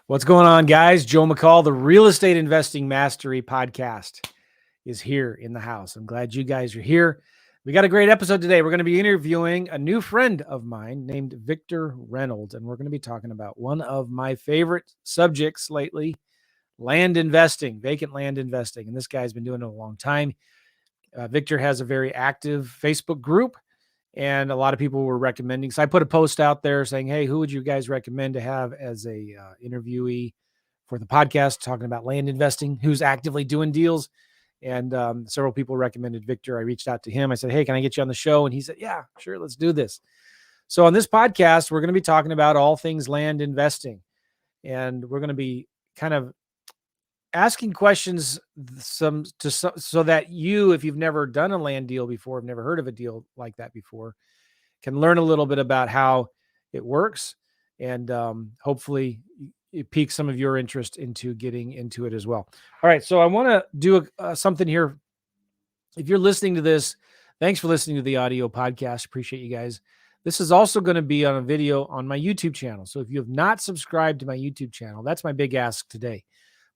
What's going on, guys? Joe McCall, the Real Estate Investing Mastery podcast is here in the house. I'm glad you guys are here. We got a great episode today. We're going to be interviewing a new friend of mine named Victor Reynolds, and we're going to be talking about one of my favorite subjects lately, land investing, vacant land investing. And this guy's been doing it a long time. Victor has a very active Facebook group, and a lot of people were recommending. So I put a post out there saying, hey, who would you guys recommend to have as a interviewee for the podcast talking about land investing, who's actively doing deals? And several people recommended Victor. I reached out to him. I said, hey, can I get you on the show? And he said, yeah, sure. Let's do this. So on this podcast, we're going to be talking about all things land investing. And we're going to be kind of asking questions so that you, if you've never done a land deal before, have never heard of a deal like that before, can learn a little bit about how it works, and hopefully it piques some of your interest into getting into it as well. All right, so I want to do something here. If you're listening to this, thanks for listening to the audio podcast. Appreciate you guys. This is also going to be on a video on my YouTube channel. So if you have not subscribed to my YouTube channel, that's my big ask today.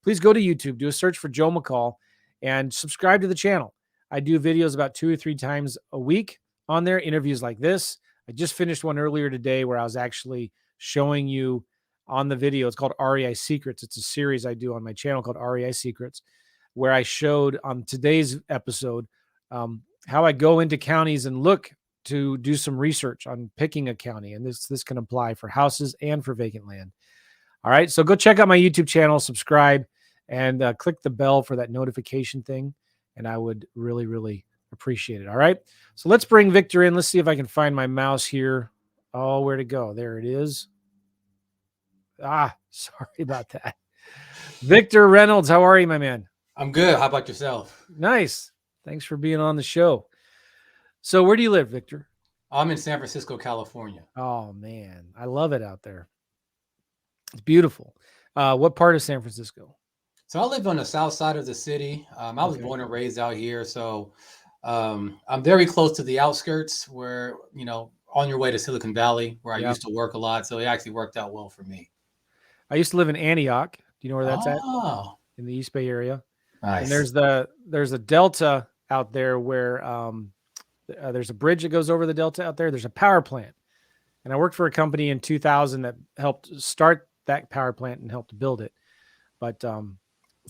Please go to YouTube, do a search for Joe McCall, and subscribe to the channel. I do videos about 2 or 3 times a week on there, interviews like this. I just finished one earlier today where I was actually showing you on the video. It's called REI Secrets. It's a series I do on my channel called REI Secrets, where I showed on today's episode how I go into counties and look to do some research on picking a county. And this can apply for houses and for vacant land. All right, so go check out my YouTube channel, subscribe, and click the bell for that notification thing, and I would really, really appreciate it. All right, so let's bring Victor in. Let's see if I can find my mouse here. Oh, where to go? There it is. Sorry about that. Victor Reynolds, how are you, my man? I'm good. How about yourself? Nice. Thanks for being on the show. So where do you live, Victor? I'm in San Francisco, California. Oh, man, I love it out there. It's beautiful. What part of San Francisco? So I live on the south side of the city. I was born and raised out here. So I'm very close to the outskirts where, on your way to Silicon Valley, where I used to work a lot. So it actually worked out well for me. I used to live in Antioch. Do you know where that's at? In the East Bay area. Nice. And there's a delta out there where there's a bridge that goes over the delta out there. There's a power plant. And I worked for a company in 2000 that helped start that power plant and helped build it. But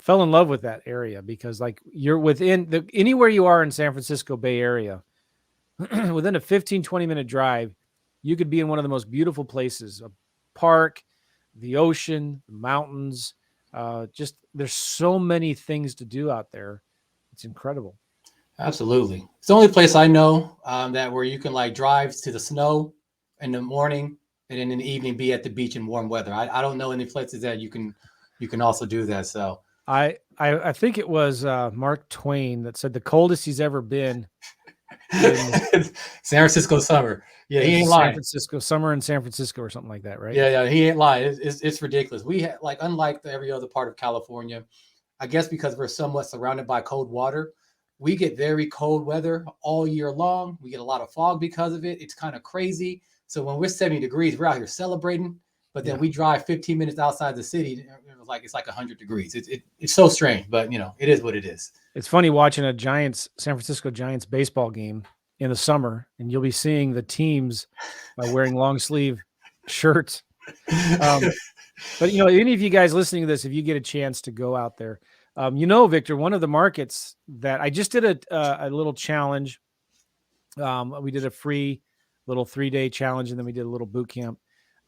fell in love with that area because like you're within anywhere you are in San Francisco Bay Area, within a 15-20 minute drive, you could be in one of the most beautiful places, a park, the ocean, the mountains. Just there's so many things to do out there. It's incredible. Absolutely. It's the only place I know that where you can like drive to the snow in the morning and then in the evening be at the beach in warm weather. I don't know any places that you can also do that. So I think it was Mark Twain that said the coldest he's ever been in San Francisco summer. Yeah, he ain't lying. San Francisco summer in San Francisco or something like that, right? Yeah, he ain't lying. It's ridiculous. We have unlike every other part of California, I guess because we're somewhat surrounded by cold water, we get very cold weather all year long. We get a lot of fog because of it. It's kind of crazy. So when we're 70 degrees, we're out here celebrating, but then we drive 15 minutes outside the city. It's like 100 degrees. It's so strange, but it is what it is. It's funny watching a San Francisco Giants baseball game in the summer, and you'll be seeing the teams wearing long sleeve shirts. But any of you guys listening to this, if you get a chance to go out there, Victor, one of the markets that I just did a little challenge. We did a free little 3-day challenge, and then we did a little boot camp.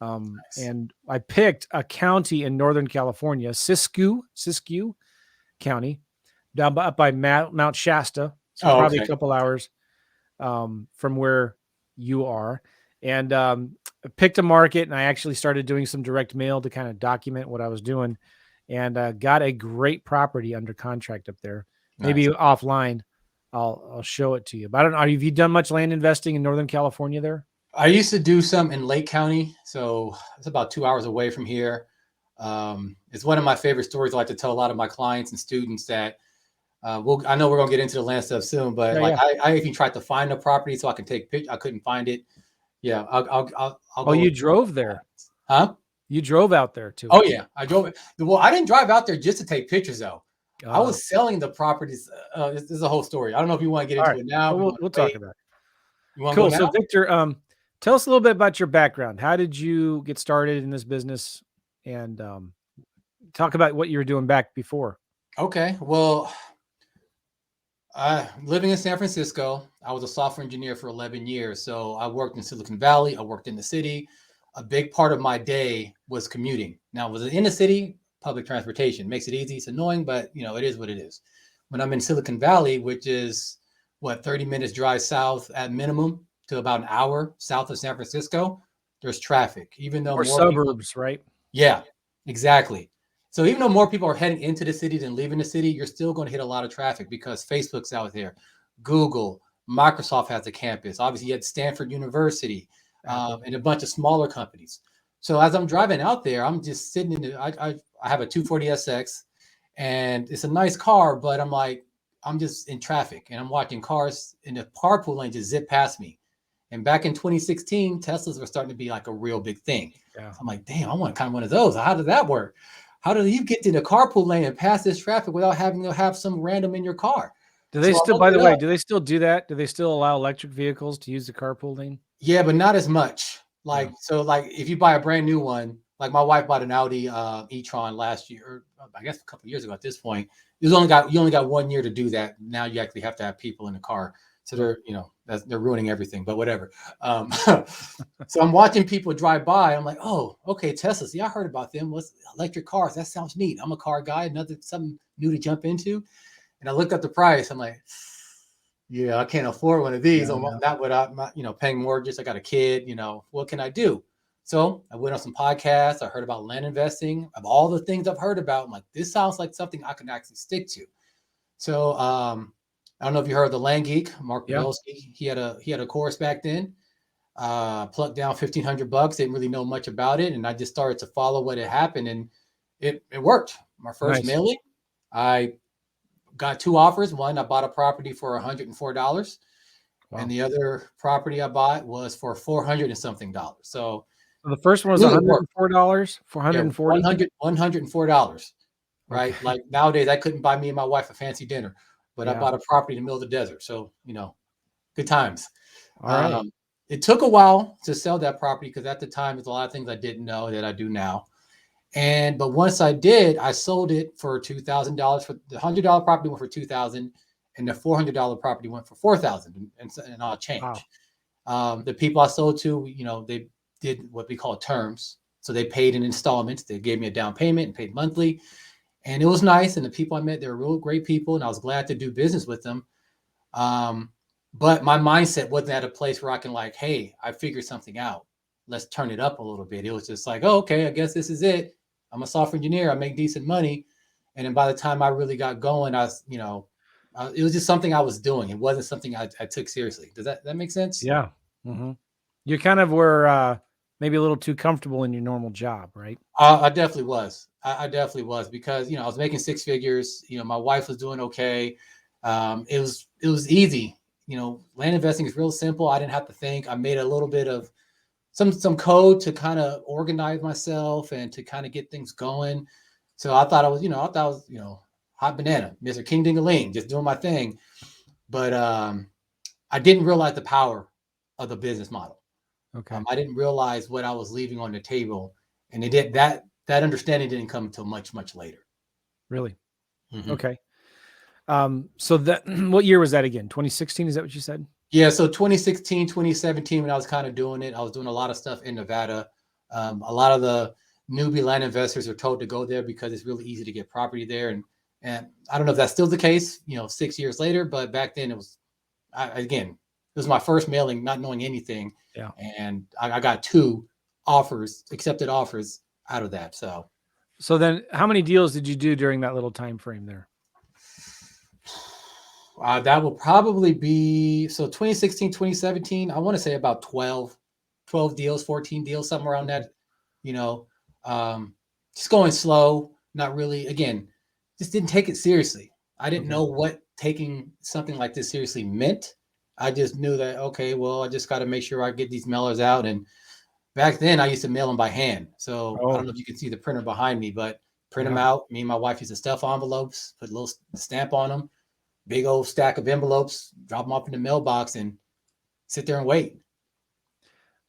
Nice. And I picked a county in Northern California, Siskiyou County, up by Mount Shasta. So probably a couple hours from where you are. And I picked a market, and I actually started doing some direct mail to kind of document what I was doing, and got a great property under contract up there. Nice. Maybe offline, I'll show it to you. But I don't know. Have you done much land investing in Northern California there? I used to do some in Lake County. So it's about 2 hours away from here. It's one of my favorite stories I like to tell a lot of my clients and students that I know we're going to get into the land stuff soon, but I even tried to find a property so I can take pictures. I couldn't find it. Yeah. I'll you drove there? Huh? You drove out there too. Oh yeah, I drove it. Well, I didn't drive out there just to take pictures though. I Uh, was selling the properties. This is a whole story. I don't know if you want to get all into right. it now. Well, If you we'll want we'll to talk wait. about it. You want to go Cool. So now? Victor, tell us a little bit about your background. How did you get started in this business? And talk about what you were doing back before. Okay. Well, living in San Francisco, I was a software engineer for 11 years. So I worked in Silicon Valley. I worked in the city. A big part of my day was commuting. Now, was it in the city? Public transportation makes it easy. It's annoying, but it is what it is. When I'm in Silicon Valley, which is what 30 minutes drive south at minimum to about an hour south of San Francisco, there's traffic. Even though Or more people, suburbs, right? yeah, exactly. So even though more people are heading into the city than leaving the city, you're still going to hit a lot of traffic because Facebook's out there, Google, Microsoft has a campus. Obviously, you had Stanford University, Apple. and a bunch of smaller companies. So as I'm driving out there, I'm just sitting in the. I have a 240SX, and it's a nice car, but I'm just in traffic, and I'm watching cars in the carpool lane just zip past me. And back in 2016, Teslas were starting to be like a real big thing. Yeah. So I'm like, damn, I want kind of one of those. How did that work? How do you get to the carpool lane and pass this traffic without having to have some random in your car? Do they So I still, looked by it the way, up. do they still do that? Do they still allow electric vehicles to use the carpool lane? Yeah, but not as much. Yeah. Like if you buy a brand new one, like my wife bought an Audi e-tron last year, or I guess a couple of years ago at this point. You only got 1 year to do that. Now you actually have to have people in the car. So they're ruining everything, but whatever. So I'm watching people drive by. I'm like, oh, okay, Teslas. Yeah, I heard about them. What's electric cars? That sounds neat. I'm a car guy. Something new to jump into. And I looked up the price. I'm like, yeah, I can't afford one of these. Yeah, I'm yeah. not without paying mortgage. I got a kid. What can I do? So I went on some podcasts. I heard about land investing. Of all the things I've heard about, I'm like, this sounds like something I can actually stick to. So I don't know if you heard of the Land Geek, Mark Yeah. Pavelski. He had a course back then. Plucked down $1,500. Didn't really know much about it, and I just started to follow what had happened, and it worked. My first Nice. mailing, I got two offers. One, I bought a property for $104, Wow. and the other property I bought was for $400 and something dollars. So So the first one was really worked. $104, Yeah, 440. $104. Okay. Right? Like nowadays, I couldn't buy me and my wife a fancy dinner, but I Yeah. bought a property in the middle of the desert. So good times. All right. It took a while to sell that property because at the time there's a lot of things I didn't know that I do now. But once I did, I sold it for $2,000. For the $100 property went for $2,000, and the $400 property went for $4,000, and all change. Wow. The people I sold to, they did what we call terms, so they paid in installments. They gave me a down payment and paid monthly, and it was nice. And the people I met, they were real great people, and I was glad to do business with them. But my mindset wasn't at a place where I can like, hey, I figured something out. Let's turn it up a little bit. It was just like, oh, okay, I guess this is it. I'm a software engineer. I make decent money. And then by the time I really got going, it was just something I was doing. It wasn't something I took seriously. Does that make sense? Yeah. Mm-hmm. You kind of were maybe a little too comfortable in your normal job, right? I definitely was. I definitely was because I was making six figures. My wife was doing okay. It was easy. Land investing is real simple. I didn't have to think. I made a little bit of some code to kind of organize myself and to kind of get things going. So I thought I was hot banana, Mr. King Ding-a-ling, just doing my thing. But I didn't realize the power of the business model. Okay. I didn't realize what I was leaving on the table, and that understanding didn't come until much, much later. Really? Mm-hmm. Okay. So that what year was that again? 2016? Is that what you said? Yeah. So 2016, 2017, when I was kind of doing it, I was doing a lot of stuff in Nevada. A lot of the newbie land investors are told to go there because it's really easy to get property there. And I don't know if that's still the case, 6 years later, but back then it was, again, it was my first mailing, not knowing anything. Yeah. And I got two accepted offers out of that. So then how many deals did you do during that little time frame there? That will probably be, so 2016, 2017, I want to say about 12 deals, 14 deals, somewhere around that, just going slow, not really, again, just didn't take it seriously. I didn't know what taking something like this seriously meant. I just knew that, okay, well, I just got to make sure I get these mailers out. And Back then, I used to mail them by hand. So I don't Oh, know if you can see the printer behind me, but print them yeah. out. Me and my wife used to stuff envelopes, put a little stamp on them, big old stack of envelopes, drop them off in the mailbox, and sit there and wait.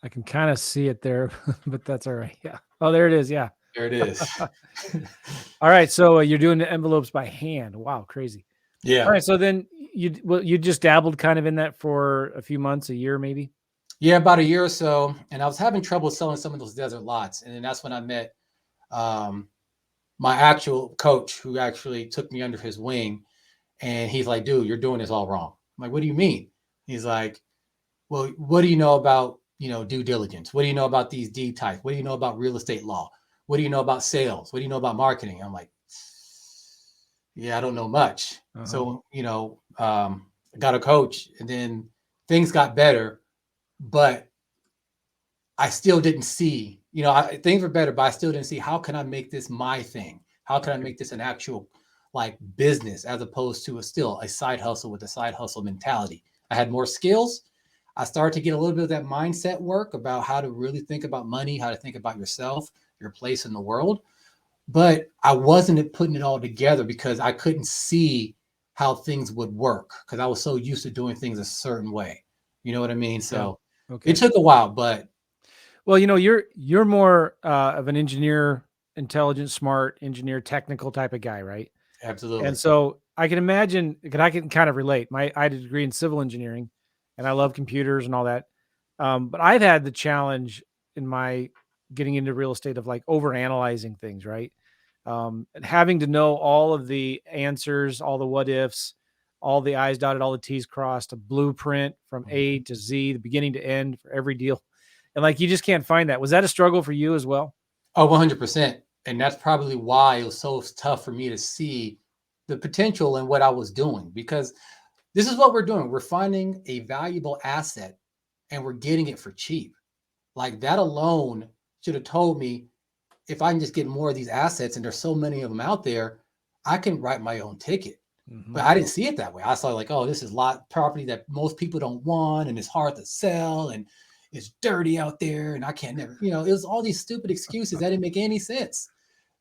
I can kind of see it there, but that's all right. Yeah. Oh, there it is. Yeah. There it is. All right. So you're doing the envelopes by hand. Wow, crazy. All Yeah. right. So then you just dabbled kind of in that for a few months, a year, maybe. Yeah, about a year or so. And I was having trouble selling some of those desert lots. And then that's when I met um, my actual coach who actually took me under his wing. And he's like, dude, you're doing this all wrong. I'm like, what do you mean? He's like, well, what do you know about, due diligence? What do you know about these deed types? What do you know about real estate law? What do you know about sales? What do you know about marketing? I'm like, yeah, I don't know much. Uh-huh. So, I got a coach and then things got better, but I still didn't see, things were better, but I still didn't see how can I make this my thing? How can I Okay. make this an actual like business as opposed to a side hustle with a side hustle mentality? I had more skills. I started to get a little bit of that mindset work about how to really think about money, how to think about yourself, your place in the world. But I wasn't putting it all together because I couldn't see how things would work because I was so used to doing things a certain way. You know what I mean? Yeah. So it Okay. took a while, but Well, you're more of an engineer, intelligent, smart engineer, technical type of guy, right? And absolutely. so I can imagine, because I can kind of relate. I had a degree in civil engineering, and I love computers and all that. But I've had the challenge in my getting into real estate of like over analyzing things, right? And having to know all of the answers, all the what ifs, all the I's dotted, all the T's crossed, a blueprint from A Mhm. to Z, the beginning to end for every deal. And like you just can't find that. Was that a struggle for you as well? Oh, 100%. And that's probably why it was so tough for me to see the potential in what I was doing because this is what we're doing. We're finding a valuable asset and we're getting it for cheap. Like that alone should have told me if I can just get more of these assets and there's so many of them out there, I can write my own ticket. Hmm. But I didn't see it that way. I saw like, oh, this is lot property that most people don't want and it's hard to sell and it's dirty out there and I can't never, it was all these stupid excuses that didn't make any sense.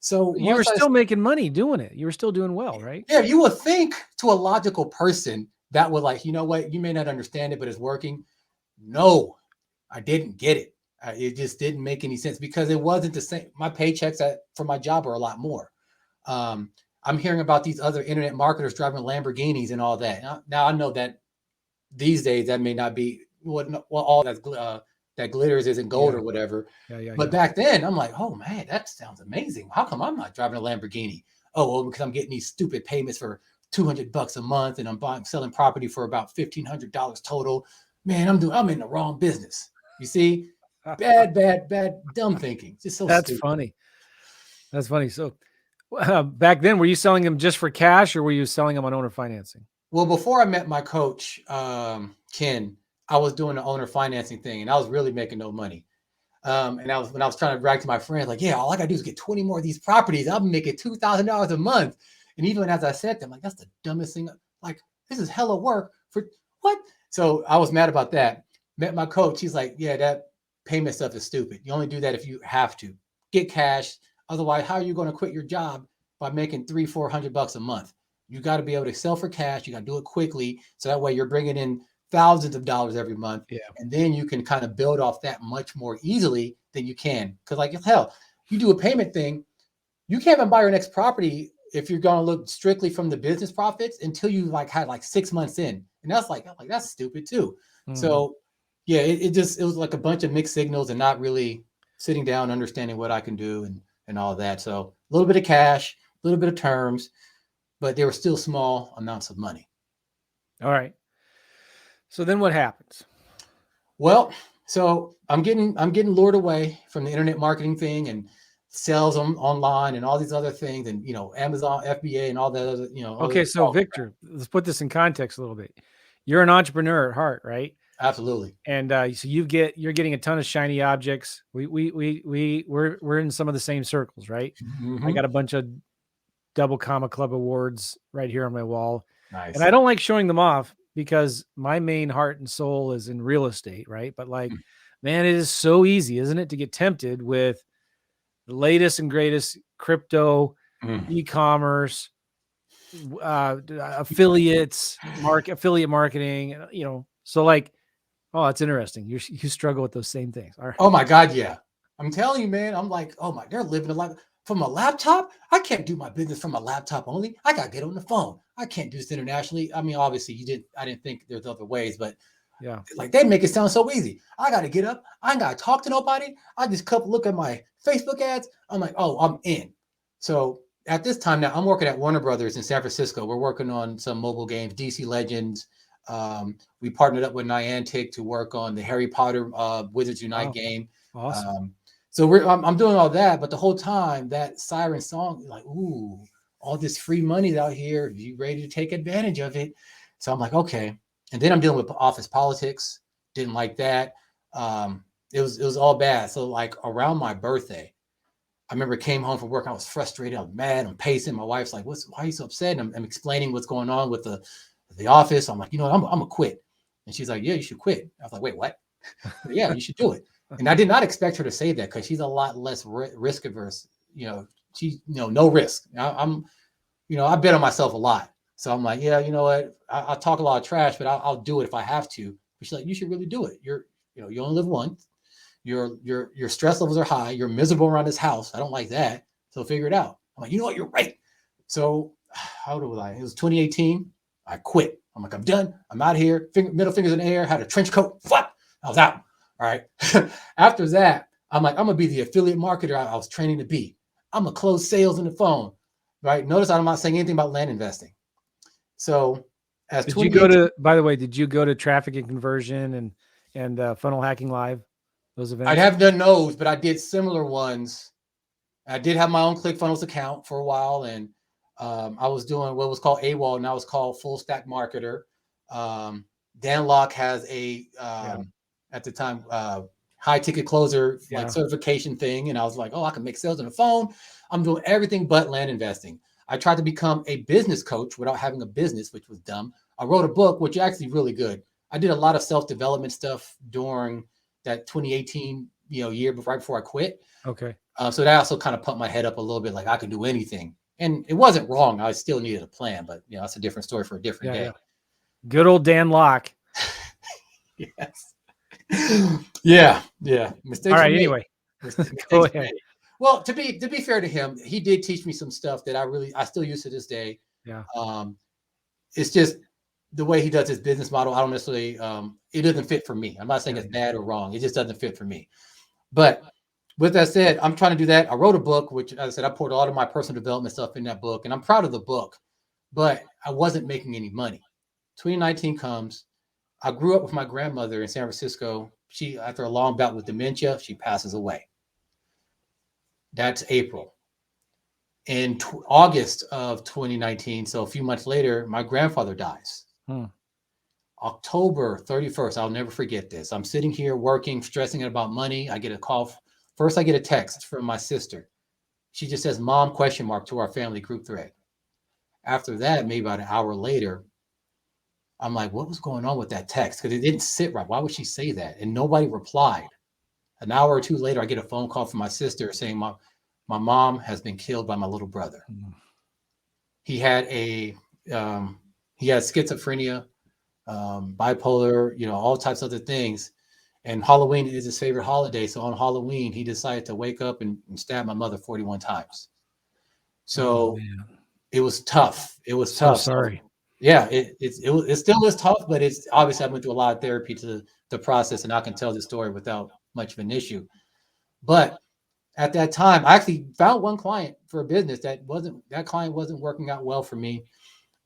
So You were once I still making money doing it. You were still doing well, right? yeah, you would think to a logical person that would like, you know what, you may not understand it, but it's working. No, I didn't get it. It just didn't make any sense because it wasn't the same. My paychecks for my job are a lot more. Um, I'm hearing about these other internet marketers driving Lamborghinis and all that. Now I know that these days that may not be what all that glitters isn't gold Yeah. or whatever. Yeah. Yeah. But Yeah. back then, I'm like, oh man, that sounds amazing. How come I'm not driving a Lamborghini? Oh, well, because I'm getting these stupid payments for $200 a month, and I'm selling property for about $1,500 total. Man, I'm in the wrong business. You see, bad, bad, bad, dumb thinking. Just so That's stupid. funny. That's funny. So back then, were you selling them just for cash or were you selling them on owner financing? Well, before I met my coach, Ken, I was doing the owner financing thing, and I was really making no money. And when I was trying to brag to my friends, like, yeah, all I gotta do is get 20 more of these properties. I'll be making $2,000 a month. And even as I said them, like, that's the dumbest thing. Like, this is hella work for what? So I was mad about that. Met my coach. He's like, yeah, that payment stuff is stupid. You only do that if you have to. Get cash. Otherwise, how are you going to quit your job by making $300-400 a month? You got to be able to sell for cash. You got to do it quickly. So that way you're bringing in thousands of dollars every month Yeah. and then you can kind of build off that much more easily than you can. Because like hell, you do a payment thing, you can't even buy your next property if you're going to look strictly from the business profits until you like had like 6 months in, and I'm like that's stupid too. Hmm. So yeah, it was like a bunch of mixed signals and not really sitting down understanding what I can do and all that. So a little bit of cash, a little bit of terms, but they were still small amounts of money. All right. So then what happens? Well, so I'm getting lured away from the internet marketing thing and sales online and all these other things and Amazon FBA and all that other Okay. So all Victor, let's put this in context a little bit. You're an entrepreneur at heart, right? absolutely. And so you're getting a ton of shiny objects. We're in some of the same circles, right? I Hmm. got a bunch of double comma club awards right here on my wall. And I Nice. don't like showing them off because my main heart and soul is in real estate, right? But like Man, it is so easy, isn't it, to get tempted with the latest and greatest crypto, e-commerce, affiliate marketing, so like, oh, that's interesting. You struggle with those same things. All right. Oh my God, yeah. I'm telling you, man. I'm like, oh my, they're living a life from a laptop. I can't do my business from a laptop only. I gotta get on the phone. I can't do this internationally. I mean, obviously, I didn't think there's other ways, but Yeah. like they make it sound so easy. I gotta get up. I ain't gotta talk to nobody. I just look at my Facebook ads. I'm like, oh, I'm in. So at this time now, I'm working at Warner Brothers in San Francisco. We're working on some mobile games, DC Legends. We partnered up with Niantic to work on the Harry Potter Wizards Unite game. Awesome. So I'm doing all that, but the whole time that siren song, like, ooh, all this free money out here. You ready to take advantage of it? So I'm like, okay. And then I'm dealing with office politics. Didn't like that. It was all bad. So like around my birthday, I remember came home from work. I was frustrated. I was mad. I'm pacing. My wife's like, why are you so upset? And I'm explaining what's going on with the office. I'm like, I'm gonna quit. And she's like, yeah, you should quit. I was like, wait, what? Yeah, you should do it. And I did not expect her to say that because she's a lot less risk averse. She's no risk. I bet on myself a lot. So I'm like, yeah, you know what? I talk a lot of trash, but I'll do it if I have to. But she's like, you should really do it. You only live once. Your stress levels are high. You're miserable around this house. I don't like that. So figure it out. I'm like, you know what? You're right. So how old was I? It was 2018. I quit. I'm like, I'm done. I'm out of here. Middle fingers in the air. Had a trench coat. Flap. I was out. All right. After that, I'm like, I'm gonna be the affiliate marketer I was training to be. I'm gonna close sales on the phone. Right. Notice I'm not saying anything about land investing. So as did you go to, by the way, did you go to Traffic and Conversion and Funnel Hacking Live? Those events? I haven't done those, but I did similar ones. I did have my own ClickFunnels account for a while, and I was doing what was called AWOL, now it's called Full Stack Marketer. Dan Locke has at the time, high ticket closer certification thing, and I was like, oh, I can make sales on the phone. I'm doing everything but land investing. I tried to become a business coach without having a business, which was dumb. I wrote a book, which is actually really good. I did a lot of self-development stuff during that 2018 year right before I quit. Okay. So that also kind of pumped my head up a little bit, like I can do anything. And it wasn't wrong. I still needed a plan, but that's a different story for a different day. Yeah. Good old Dan Locke. Yes. Yeah. Mistakes. All right. Anyway, go ahead. Well, to be fair to him, he did teach me some stuff that I still use to this day. Yeah. It's just the way he does his business model. I don't necessarily, it doesn't fit for me. I'm not saying it's bad or wrong. It just doesn't fit for me. But with that said, I'm trying to do that. I wrote a book, which, as I said, I poured a lot of my personal development stuff in that book, and I'm proud of the book, but I wasn't making any money. 2019 comes. I grew up with my grandmother in San Francisco. She, after a long bout with dementia, she passes away. That's April. In August of 2019, so a few months later, my grandfather dies. October 31st, I'll never forget this. I'm sitting here working, stressing about money. I get a call. First, I get a text from my sister. She just says, "Mom?" ? To our family group thread. After that, maybe about an hour later, I'm like, what was going on with that text? Because it didn't sit right. Why would she say that? And nobody replied. An hour or two later, I get a phone call from my sister saying, my mom has been killed by my little brother. He had schizophrenia, bipolar, all types of other things. And Halloween is his favorite holiday. So on Halloween, he decided to wake up and stab my mother 41 times. So it was tough. It was tough. Sorry. So, yeah, it still is tough, but it's obviously I went through a lot of therapy to process, and I can tell the story without much of an issue. But at that time, I actually found one client for a business that client wasn't working out well for me.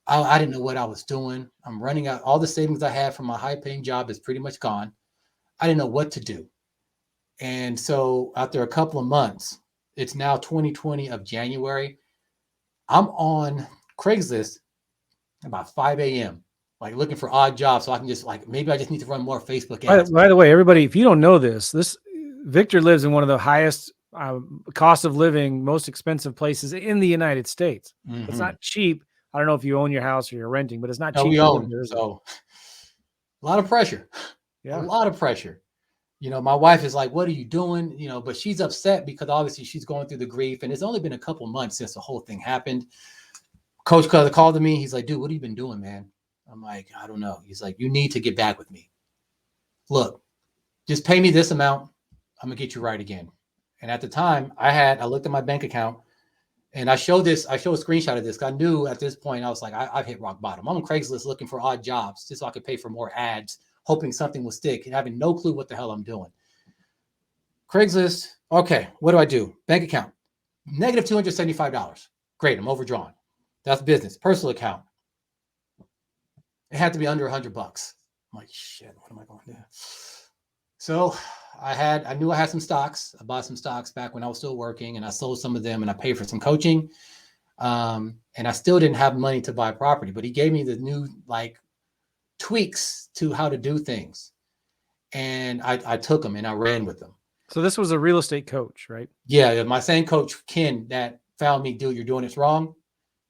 I didn't know what I was doing. I'm running out. All the savings I had from my high-paying job is pretty much gone. I didn't know what to do. And so after a couple of months, it's now 2020 of January. I'm on Craigslist about 5 a.m., like looking for odd jobs so I can just maybe I just need to run more Facebook ads. By the way, everybody, if you don't know this Victor lives in one of the highest cost of living, most expensive places in the United States. Mm-hmm. It's not cheap. I don't know if you own your house or you're renting, but it's not cheap. We own, so a lot of pressure. Yeah. A lot of pressure. My wife is like, what are you doing? But she's upset because obviously she's going through the grief, and it's only been a couple months since the whole thing happened. Coach called to me. He's like, dude, what have you been doing, man? I'm like, I don't know. He's like, you need to get back with me. Look, just pay me this amount. I'm gonna get you right again. And at the time I looked at my bank account and I showed a screenshot of this. I knew at this point, I was like, I've hit rock bottom. I'm on Craigslist looking for odd jobs just so I could pay for more ads, hoping something will stick and having no clue what the hell I'm doing. Craigslist. Okay. What do I do? Bank account, negative $275. Great. I'm overdrawn. That's business. Personal account. It had to be under $100. I'm like, shit, what am I going to do? So I knew I had some stocks. I bought some stocks back when I was still working, and I sold some of them, and I paid for some coaching. And I still didn't have money to buy property, but he gave me the new tweaks to how to do things. And I took them and I ran with them. So this was a real estate coach, right? Yeah. My same coach, Ken, that found me, dude, you're doing this wrong.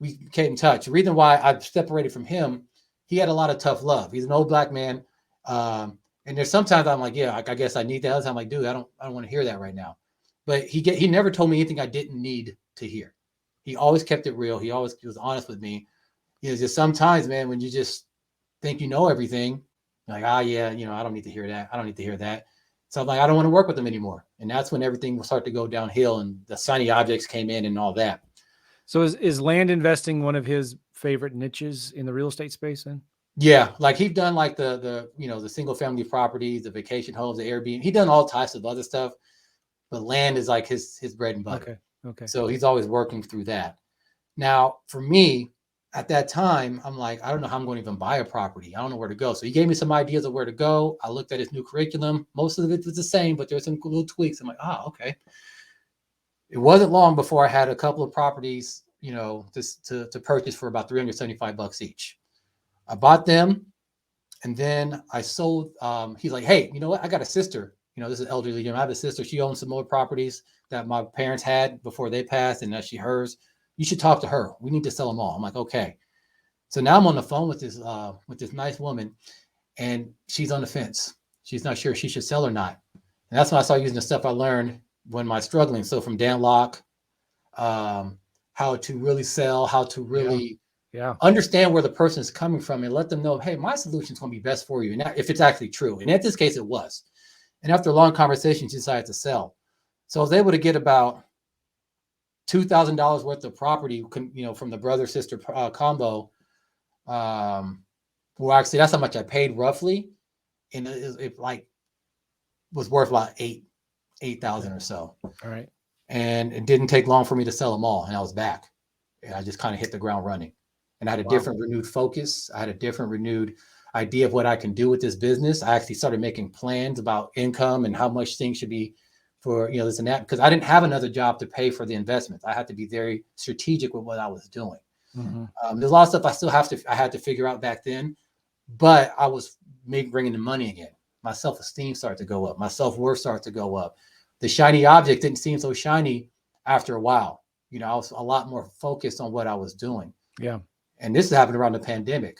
We came in touch. The reason why I separated from him, he had a lot of tough love. He's an old black man. And there's sometimes I'm like, yeah, I guess I need that. Other time I'm like, dude, I don't want to hear that right now. But he never told me anything I didn't need to hear. He always kept it real. He was honest with me. Just sometimes, man, when you just think you know everything, you're like, yeah, I don't need to hear that. I don't need to hear that. So I'm like, I don't want to work with him anymore. And that's when everything will start to go downhill and the shiny objects came in and all that. So is land investing one of his favorite niches in the real estate space then? Yeah, like he's done like the single family properties, the vacation homes, the Airbnb. He done all types of other stuff, but land is like his bread and butter. Okay. So he's always working through that. Now, for me, at that time, I'm like, I don't know how I'm going to even buy a property. I don't know where to go. So he gave me some ideas of where to go. I looked at his new curriculum. Most of it was the same, but there's some little tweaks. I'm like, okay. It wasn't long before I had a couple of properties, just to purchase for about $375 each. I bought them, and then I sold. He's like, hey, you know what? I got a sister. This is elderly. I have a sister. She owns some more properties that my parents had before they passed, and that's hers. You should talk to her. We need to sell them all. I'm like, okay. So now I'm on the phone with this nice woman, and she's on the fence. She's not sure if she should sell or not. And that's when I started using the stuff I learned when my struggling. So from Dan Locke, how to really sell, how to really understand where the person is coming from and let them know, hey, my solution is going to be best for you. And if it's actually true. And in this case, it was. And after a long conversation, she decided to sell. So I was able to get about $2,000 worth of property, from the brother-sister combo. Well, actually, that's how much I paid roughly. And it was worth about $8,000 or so. All right. And it didn't take long for me to sell them all. And I was back. And I just kind of hit the ground running. And I had a different renewed focus. I had a different renewed idea of what I can do with this business. I actually started making plans about income and how much things should be for, this and that, because I didn't have another job to pay for the investments. I had to be very strategic with what I was doing. Mm-hmm. There's a lot of stuff I had to figure out back then, but I was bringing the money again. My self-esteem started to go up. My self-worth started to go up. The shiny object didn't seem so shiny after a while. I was a lot more focused on what I was doing. Yeah. And this happened around the pandemic.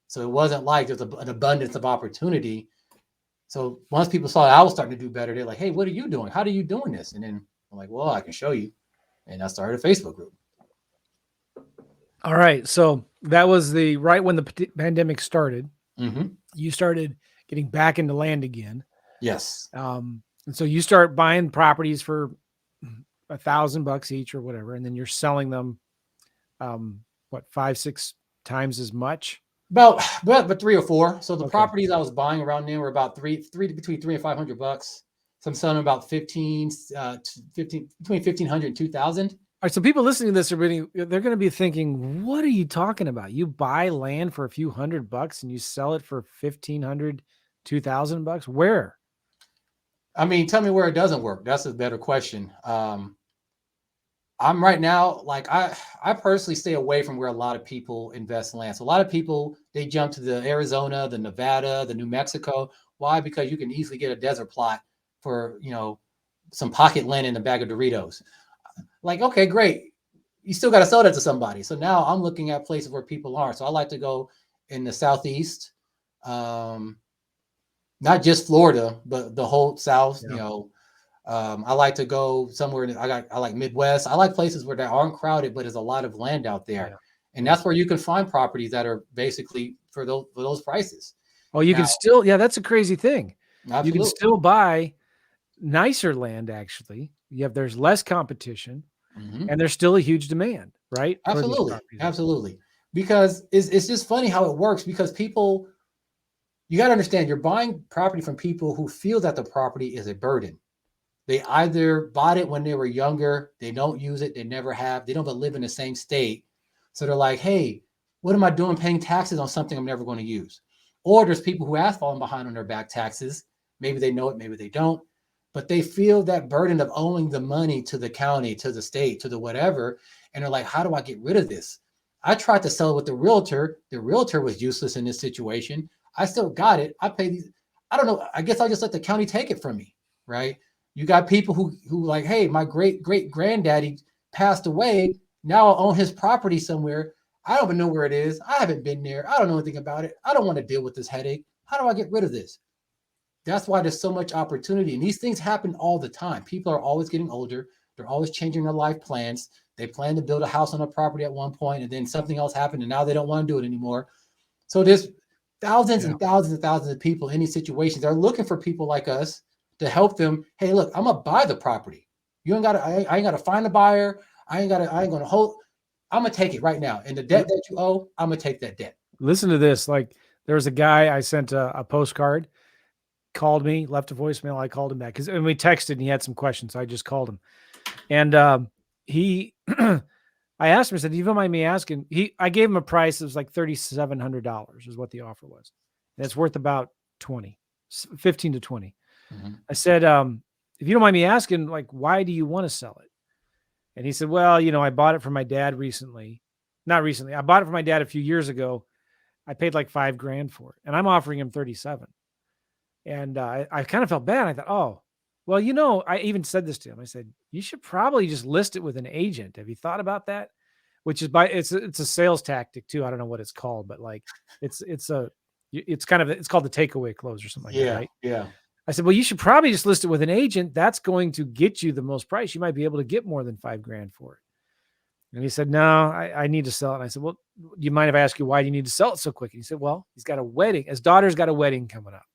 So it wasn't like there's an abundance of opportunity. So once people saw that I was starting to do better, they're like, hey, what are you doing? How are you doing this? And then I'm like, well, I can show you. And I started a Facebook group. All right. So that was right when the pandemic started. Mm-hmm. You started getting back into land again. Yes. And so you start buying properties for $1,000 each or whatever. And then you're selling them, 5-6 times as much? But 3 or 4. So the Okay. properties I was buying around there were about between $300 and $500. So I'm selling about between $1,500 and $2,000. All right. So people listening to this they're going to be thinking, what are you talking about? You buy land for a few $100 and you sell it for $1,500, $2,000? Where? I mean, tell me where it doesn't work. That's a better question. I'm right now, I personally stay away from where a lot of people invest in land. So a lot of people, they jump to the Arizona, the Nevada, the New Mexico. Why? Because you can easily get a desert plot for, some pocket land in a bag of Doritos. Like, okay, great. You still got to sell that to somebody. So now I'm looking at places where people are. So I like to go in the Southeast, not just Florida, but the whole South. Yeah. I like to go somewhere. I like Midwest. I like places where they aren't crowded, but there's a lot of land out there, Yeah. and Yeah. that's where you can find properties that are basically for those prices. Oh, you Now, can still, yeah, that's a crazy thing. You can absolutely. still buy nicer land, actually. There's less competition Mhm. and there's still a huge demand, right? For these Absolutely, properties as well. absolutely. Because it's just funny how it works. Because people, you got to understand, you're buying property from people who feel that the property is a burden. They either bought it when they were younger, they don't use it, they never have, they don't even live in the same state. So they're like, hey, what am I doing paying taxes on something I'm never going to use? Or there's people who have fallen behind on their back taxes. Maybe they know it, maybe they don't, but they feel that burden of owing the money to the county, to the state, to the whatever. And they're like, how do I get rid of this? I tried to sell it with the realtor. The realtor was useless in this situation. I still got it. I pay these. I don't know. I guess I'll just let the county take it from me, right? You got people who like, hey, my great granddaddy passed away. Now I own his property somewhere. I don't even know where it is. I haven't been there. I don't know anything about it. I don't want to deal with this headache. How do I get rid of this? That's why there's so much opportunity. And these things happen all the time. People are always getting older. They're always changing their life plans. They plan to build a house on a property at one point, and then something else happened, and now they don't want to do it anymore. So there's thousands Yeah. and thousands and thousands of people in these situations. They're looking for people like us to help them. Hey, look, I'm gonna buy the property. You ain't gotta. I ain't gotta find a buyer. I ain't gonna hold. I'm gonna take it right now. And the debt that you owe, I'm gonna take that debt. Listen to this. Like, there was a guy I sent a postcard, called me, left a voicemail. I called him back and we texted and he had some questions. So I just called him. And he, I asked him, I said, do you don't mind me asking? I gave him a price. It was like $3,700 is what the offer was. And it's worth about 15 to 20. Mm-hmm. I said, if you don't mind me asking, like, why do you want to sell it? And he said, well, I bought it from my dad recently. Not recently. I bought it from my dad a few years ago. I paid like $5,000 for it and I'm offering him 37. And I kind of felt bad. I thought, oh, well, I even said this to him. I said, you should probably just list it with an agent. Have you thought about that? Which is it's a sales tactic too. I don't know what it's called, but like it's called the takeaway close or something like that, Yeah, right? yeah. I said, well, you should probably just list it with an agent. That's going to get you the most price. You might be able to get more than $5,000 for it. And he said, no, I need to sell it. And I said, well, do you mind if I ask you why do you need to sell it so quick? And he said, well, he's got a wedding. His daughter's got a wedding coming up.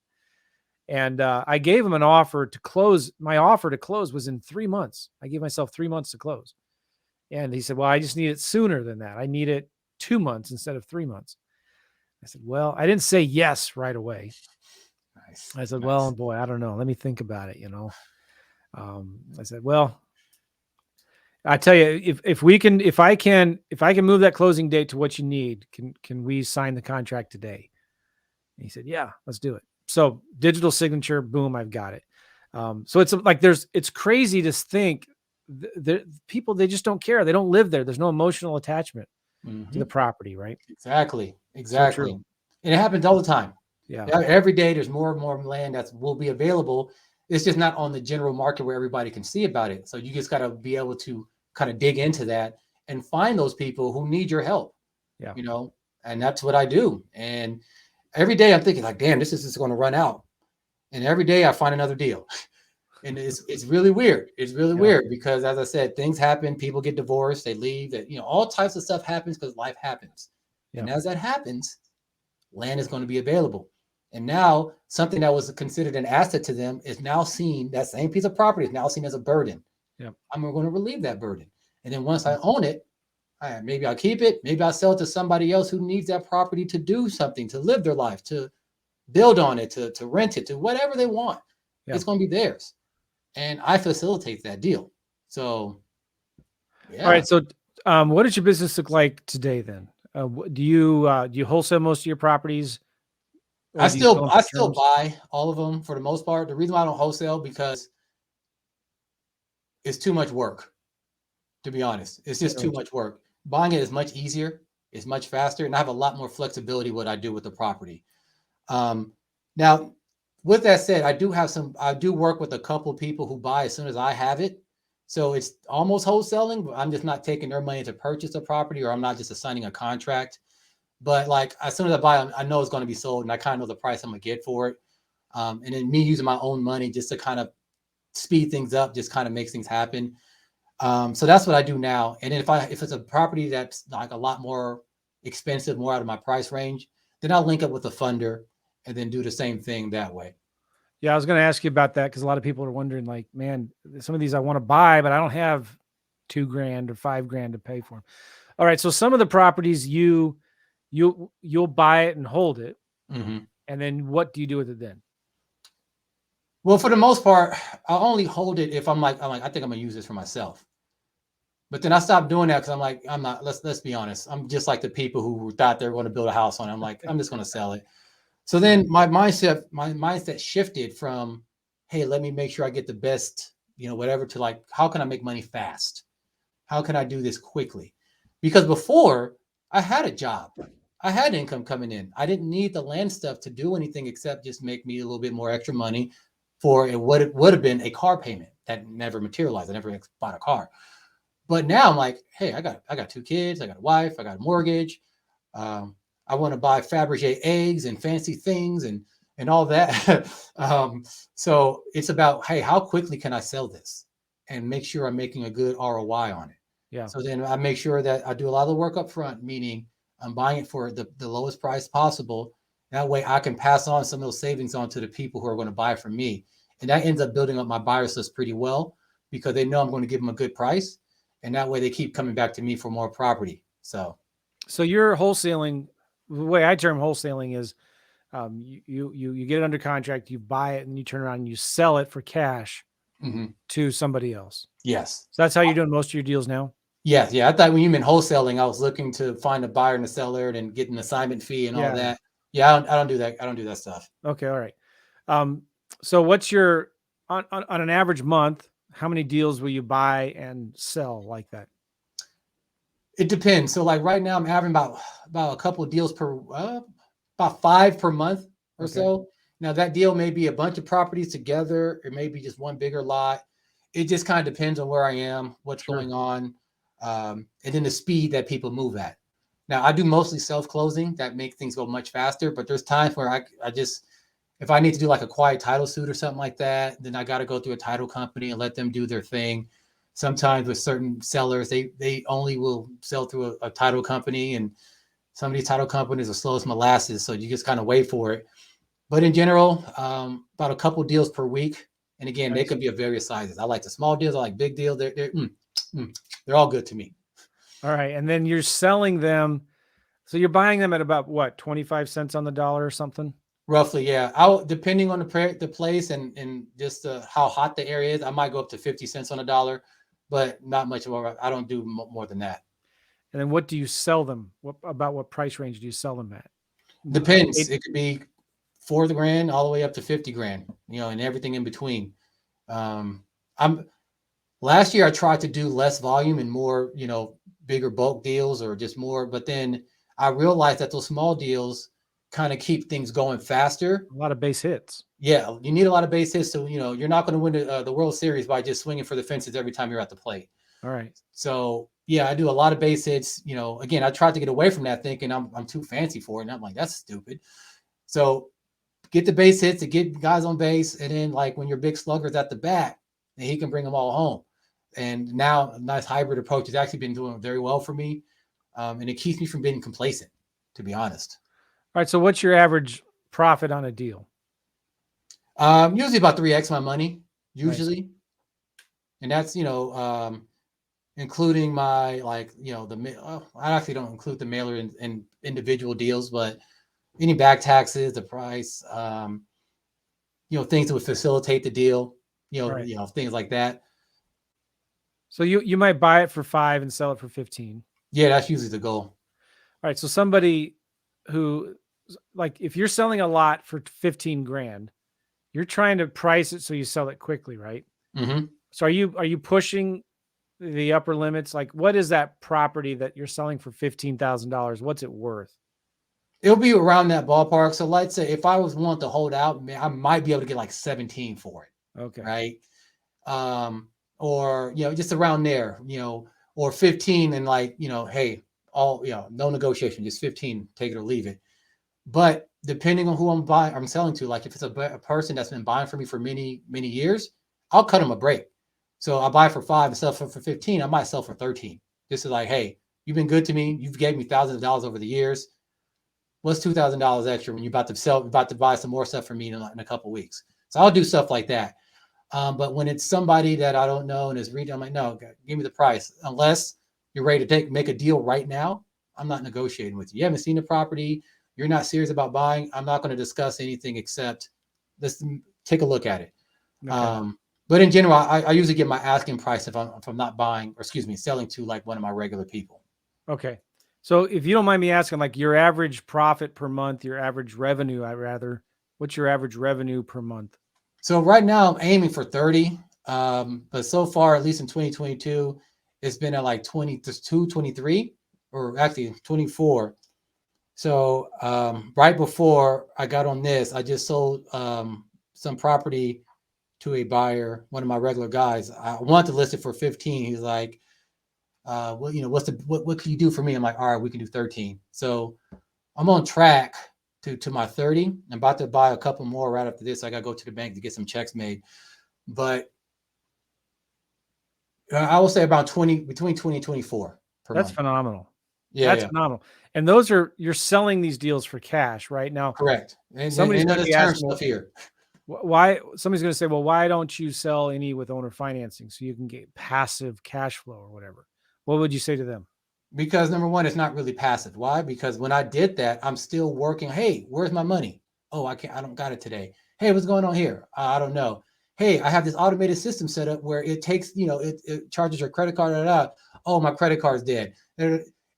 And I gave him an offer to close. My offer to close was in 3 months. I gave myself 3 months to close. And he said, well, I just need it sooner than that. I need it 2 months instead of 3 months. I said, well, I didn't say yes right away. Nice. I said, nice. well, boy, I don't know. Let me think about it. I said, well, I tell you, if I can move that closing date to what you need, can we sign the contract today? And he said, yeah, let's do it. So digital signature, boom, I've got it. So it's like it's crazy to think people, they just don't care. They don't live there. There's no emotional attachment to the property, right? Exactly. So And it happens all the time. Yeah. Every day there's more and more land that will be available. It's just not on the general market where everybody can see about it. So you just got to be able to kind of dig into that and find those people who need your help. Yeah. And that's what I do. And every day I'm thinking like, damn, this is just going to run out. And every day I find another deal. And it's really weird. It's really weird because, as I said, things happen. People get divorced. They leave. That all types of stuff happens because life happens. Yeah. And as that happens, land is going to be available. And now something that was considered an asset to them is now seen. That same piece of property is now seen as a burden. Yeah. I'm going to relieve that burden. And then once I own it, maybe I'll keep it. Maybe I'll sell it to somebody else who needs that property to do something, to live their life, to build on it, to rent it, to whatever they want. Yeah. It's going to be theirs. And I facilitate that deal. So, yeah. All right. So, what does your business look like today then? Do you wholesale most of your properties? I still buy all of them for the most part. The reason why I don't wholesale because it's too much work. To be honest, it's just too much work. Buying it is much easier. It's much faster, and I have a lot more flexibility what I do with the property. Now, with that said, I do work with a couple of people who buy as soon as I have it. So it's almost wholesaling, but I'm just not taking their money to purchase a property, or I'm not just assigning a contract. But like as soon as I buy it, I know it's going to be sold and I kind of know the price I'm going to get for it. And then me using my own money just to kind of speed things up, just kind of makes things happen. So that's what I do now. And then if it's a property that's like a lot more expensive, more out of my price range, then I'll link up with a funder and then do the same thing that way. Yeah, I was going to ask you about that because a lot of people are wondering, like, man, some of these I want to buy, but I don't have $2,000 or $5,000 to pay for them. All right, so some of the properties you'll buy it and hold it, Mm-hmm. and then what do you do with it then? Well, for the most part, I'll only hold it if I'm like, I think I'm gonna use this for myself. But then I stopped doing that because I'm like, I'm not. Let's be honest. I'm just like the people who thought they were going to build a house on it. I'm like, I'm just going to sell it. So then my mindset shifted from, hey, let me make sure I get the best, whatever, to like, how can I make money fast? How can I do this quickly? Because before I had a job, I had income coming in. I didn't need the land stuff to do anything except just make me a little bit more extra money for what it would have been a car payment that never materialized. I never bought a car. But now I'm like, hey, I got 2 kids, I got a wife, I got a mortgage. I want to buy Fabergé eggs and fancy things and all that. So it's about, hey, how quickly can I sell this and make sure I'm making a good ROI on it? Yeah. So then I make sure that I do a lot of the work up front, meaning I'm buying it for the lowest price possible. That way I can pass on some of those savings on to the people who are going to buy from me. And that ends up building up my buyers list pretty well because they know I'm going to give them a good price. And that way they keep coming back to me for more property. So you're wholesaling. The way I term wholesaling is you get it under contract, you buy it, and you turn around and you sell it for cash to somebody else. Yes. So that's how you're doing most of your deals now? Yeah. I thought when you meant wholesaling, I was looking to find a buyer and a seller and get an assignment fee and all that. Yeah, I don't do that. I don't do that stuff. Okay, all right. So what's your on an average month, how many deals will you buy and sell like that? It depends. So like right now I'm having about a couple of deals per about 5 per month or so. Now that deal may be a bunch of properties together, or maybe just one bigger lot. It just kind of depends on where I am, what's going on, and then the speed that people move at. Now I do mostly self-closing that make things go much faster, but there's times where I just, if I need to do like a quiet title suit or something like that, then I got to go through a title company and let them do their thing. Sometimes with certain sellers, they only will sell through a title company, and some of these title companies are slow as molasses, so you just kind of wait for it. But in general, about a couple deals per week, and again, they could be of various sizes. I like the small deals, I like big deals. They're all good to me. All right, and then you're selling them. So you're buying them at about what, 25 cents on the dollar or something? Roughly, yeah. Depending on the place and just how hot the area is, I might go up to 50 cents on a dollar, but not much more. I don't do more than that. And then what do you sell them? What price range do you sell them at? Depends. It could be $4,000 all the way up to $50,000, and everything in between. Last year I tried to do less volume and more, bigger bulk deals or just more, but then I realized that those small deals kind of keep things going faster. A lot of base hits. Yeah, you need a lot of base hits. So, you're not going to win the World Series by just swinging for the fences every time you're at the plate. All right. So, yeah, I do a lot of base hits. Again, I tried to get away from that thinking I'm too fancy for it. And I'm like, that's stupid. So get the base hits to get guys on base. And then like when your big slugger's at the bat, then he can bring them all home. And now a nice hybrid approach has actually been doing very well for me. And it keeps me from being complacent, to be honest. All right. So what's your average profit on a deal? Usually about 3x my money, usually. Nice. And that's, including my, like, I actually don't include the mailer in individual deals, but any back taxes, the price, things that would facilitate the deal, things like that. So you might buy it for 5 and sell it for 15. Yeah, that's usually the goal. All right. So somebody who, like, if you're selling a lot for $15,000, you're trying to price it so you sell it quickly, right? Mm-hmm. So are you pushing the upper limits? Like, what is that property that you're selling for $15,000? What's it worth? It'll be around that ballpark. So let's say if I was wanting to hold out, I might be able to get like 17 for it. Okay. Right. Or, just around there, or 15 and like, hey, all, no negotiation, just 15, take it or leave it. But depending on who I'm selling to, like if it's a person that's been buying for me for many, many years, I'll cut them a break. So I buy for 5 and sell for 15. I might sell for 13. This is like, hey, you've been good to me. You've gave me thousands of dollars over the years. What's $2,000 extra when you're about to buy some more stuff for me in a couple of weeks? So I'll do stuff like that. But when it's somebody that I don't know and is reading, I'm like, no, give me the price. Unless you're ready to make a deal right now, I'm not negotiating with you. You haven't seen the property. You're not serious about buying. I'm not going to discuss anything except let's take a look at it. Okay. But in general, I usually get my asking price if I'm not buying, or excuse me, selling to like one of my regular people. Okay. So if you don't mind me asking, like your average profit per month, your average revenue, what's your average revenue per month? So right now I'm aiming for 30. But so far, at least in 2022, it's been at like 22, 23, or actually 24. So right before I got on this, I just sold some property to a buyer, one of my regular guys. I wanted to list it for 15. He's like, well, what can you do for me? I'm like, all right, we can do 13. So I'm on track to my 30. I'm about to buy a couple more right after this. I got to go to the bank to get some checks made. But I will say about between 20 and 24 per month. That's phenomenal. Yeah, that's phenomenal. And those you're selling these deals for cash right now. Correct. And somebody's going to be asking stuff here. Why? Somebody's going to say, well, why don't you sell any with owner financing so you can get passive cash flow or whatever? What would you say to them? Because number one, it's not really passive. Why? Because when I did that, I'm still working. Hey, where's my money? Oh, I don't got it today. Hey, what's going on here? I don't know. Hey, I have this automated system set up where it takes, it charges your credit card. Oh, my credit card's dead.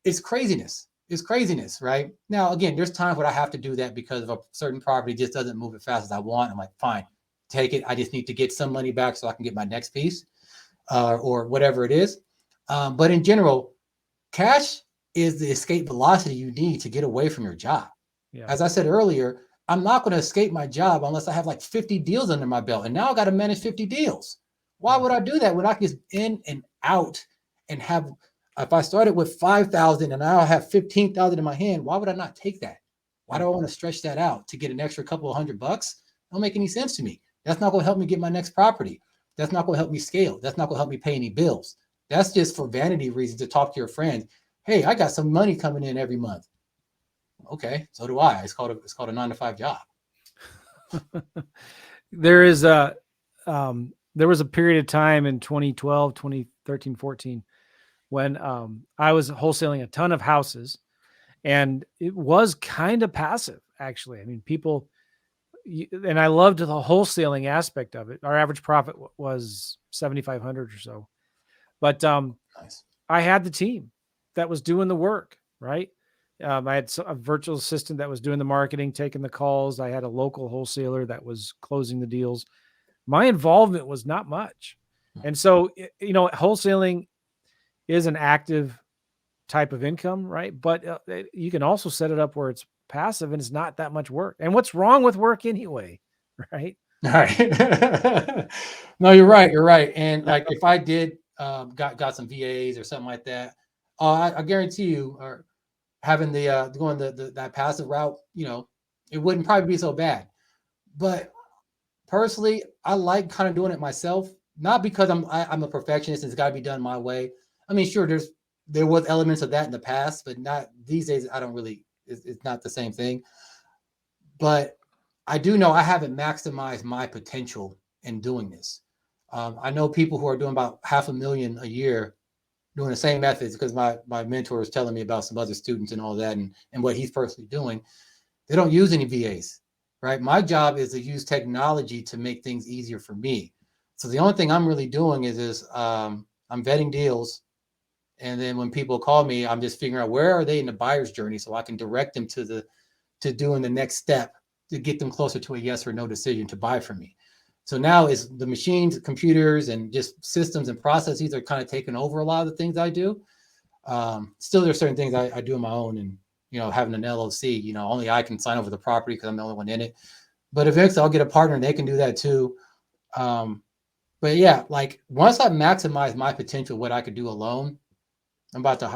It's craziness. It's craziness, right? Now, again, there's times where I have to do that because of a certain property just doesn't move as fast as I want. I'm like, fine, take it. I just need to get some money back so I can get my next piece or whatever it is. But in general, cash is the escape velocity you need to get away from your job. Yeah. As I said earlier, I'm not going to escape my job unless I have like 50 deals under my belt. And now I got to manage 50 deals. Why would I do that when I can just in and out and have, if I started with 5,000 and now I have 15,000 in my hand, why would I not take that? Why do I want to stretch that out to get an extra couple of $100? Don't make any sense to me. That's not going to help me get my next property. That's not going to help me scale. That's not going to help me pay any bills. That's just for vanity reasons to talk to your friends. Hey, I got some money coming in every month. Okay, so do I. It's called a 9-to-5 job. There was a period of time in 2012, 2013, 14 when I was wholesaling a ton of houses, and it was kind of passive, actually. I mean, and I loved the wholesaling aspect of it. Our average profit was 7,500 or so. But nice. I had the team that was doing the work, right? I had a virtual assistant that was doing the marketing, taking the calls. I had a local wholesaler that was closing the deals. My involvement was not much. And so, wholesaling is an active type of income, right? But you can also set it up where it's passive and it's not that much work. And what's wrong with work anyway, right? All right. No, you're right. You're right. And like if I did got some VAs or something like that, I guarantee you, or having going that passive route, it wouldn't probably be so bad. But personally, I like kind of doing it myself, not because I'm a perfectionist and it's got to be done my way. I mean, sure, there was elements of that in the past, but not these days. I don't really. It's not the same thing. But I do know I haven't maximized my potential in doing this. I know people who are doing about $500,000 a year doing the same methods, because my mentor is telling me about some other students and all that and what he's personally doing. They don't use any VAs, right? My job is to use technology to make things easier for me. So the only thing I'm really doing is I'm vetting deals. And then when people call me, I'm just figuring out where are they in the buyer's journey so I can direct them to doing the next step to get them closer to a yes or no decision to buy from me. So now is the machines, computers, and just systems and processes are kind of taking over a lot of the things I do. Still, there's certain things I do on my own, and having an LLC, only I can sign over the property because I'm the only one in it. But eventually, I'll get a partner and they can do that too. But yeah, like once I maximize my potential, what I could do alone, I'm gonna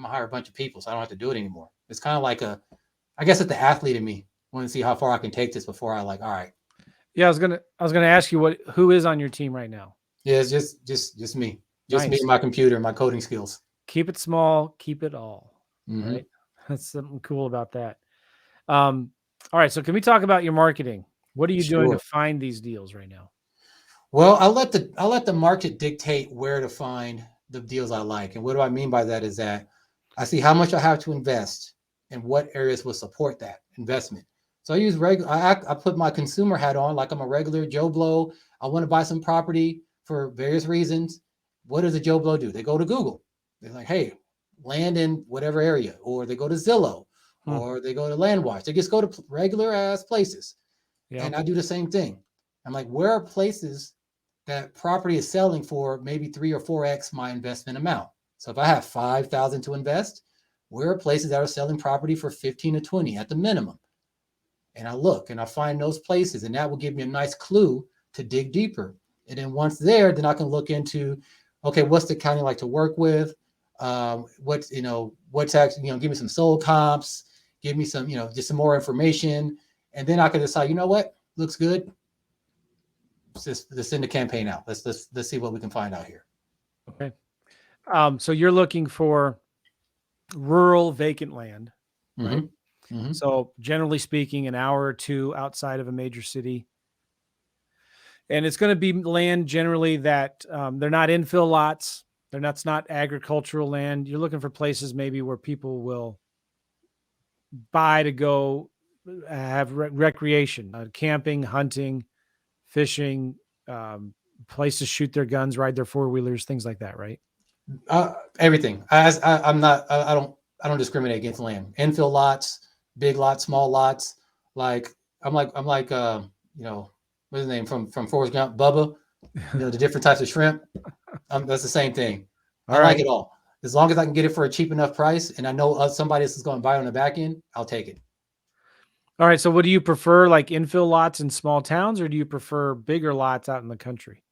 hire a bunch of people, so I don't have to do it anymore. It's kind of like I guess it's the athlete in me. want to see how far I can take this before I like, all right. Yeah, I was gonna ask you who is on your team right now. Yeah, it's just me. Just me Nice. and my computer and my coding skills. Keep it small, keep it all. Mhm. Right. That's something cool about that. All right. So can we talk about your marketing? What are you doing to Sure. find these deals right now? Well, I'll let the market dictate where to find the deals I like. And what do I mean by that is that I see how much I have to invest and what areas will support that investment. So I use I put my consumer hat on like I'm a regular Joe Blow. I want to buy some property for various reasons. What does a Joe Blow do? They go to Google. They're like, hey, land in whatever area, or they go to Zillow, Hmm. or they go to Landwatch. They just go to regular ass places. Yeah. And I do the same thing. I'm like, where are places that property is selling for maybe 3 or 4x my investment amount? So if I have 5,000 to invest, where are places that are selling property for 15 to 20 at the minimum? And I look and I find those places, and that will give me a nice clue to dig deeper. And then once there, then I can look into, okay, what's the county like to work with? What's actually, give me some sold comps, give me some, just some more information. And then I can decide, you know what, looks good. Let's send the campaign out. Let's see what we can find out here. Okay. So you're looking for rural vacant land, right? Mm-hmm. Mm-hmm. So generally speaking, an hour or two outside of a major city. And it's going to be land generally that they're not infill lots. That's not agricultural land. You're looking for places maybe where people will buy to go have recreation, camping, hunting, fishing, place to shoot their guns, ride their four-wheelers, things like that, right? Everything. I'm not. I don't discriminate against land. Infill lots, big lots, small lots. Like what's his name from Forrest Gump, Bubba. The different types of shrimp. That's the same thing. I All like right. it all. As long as I can get it for a cheap enough price, and I know somebody else is going to buy it on the back end, I'll take it. All right. So what do you prefer, like infill lots in small towns, or do you prefer bigger lots out in the country?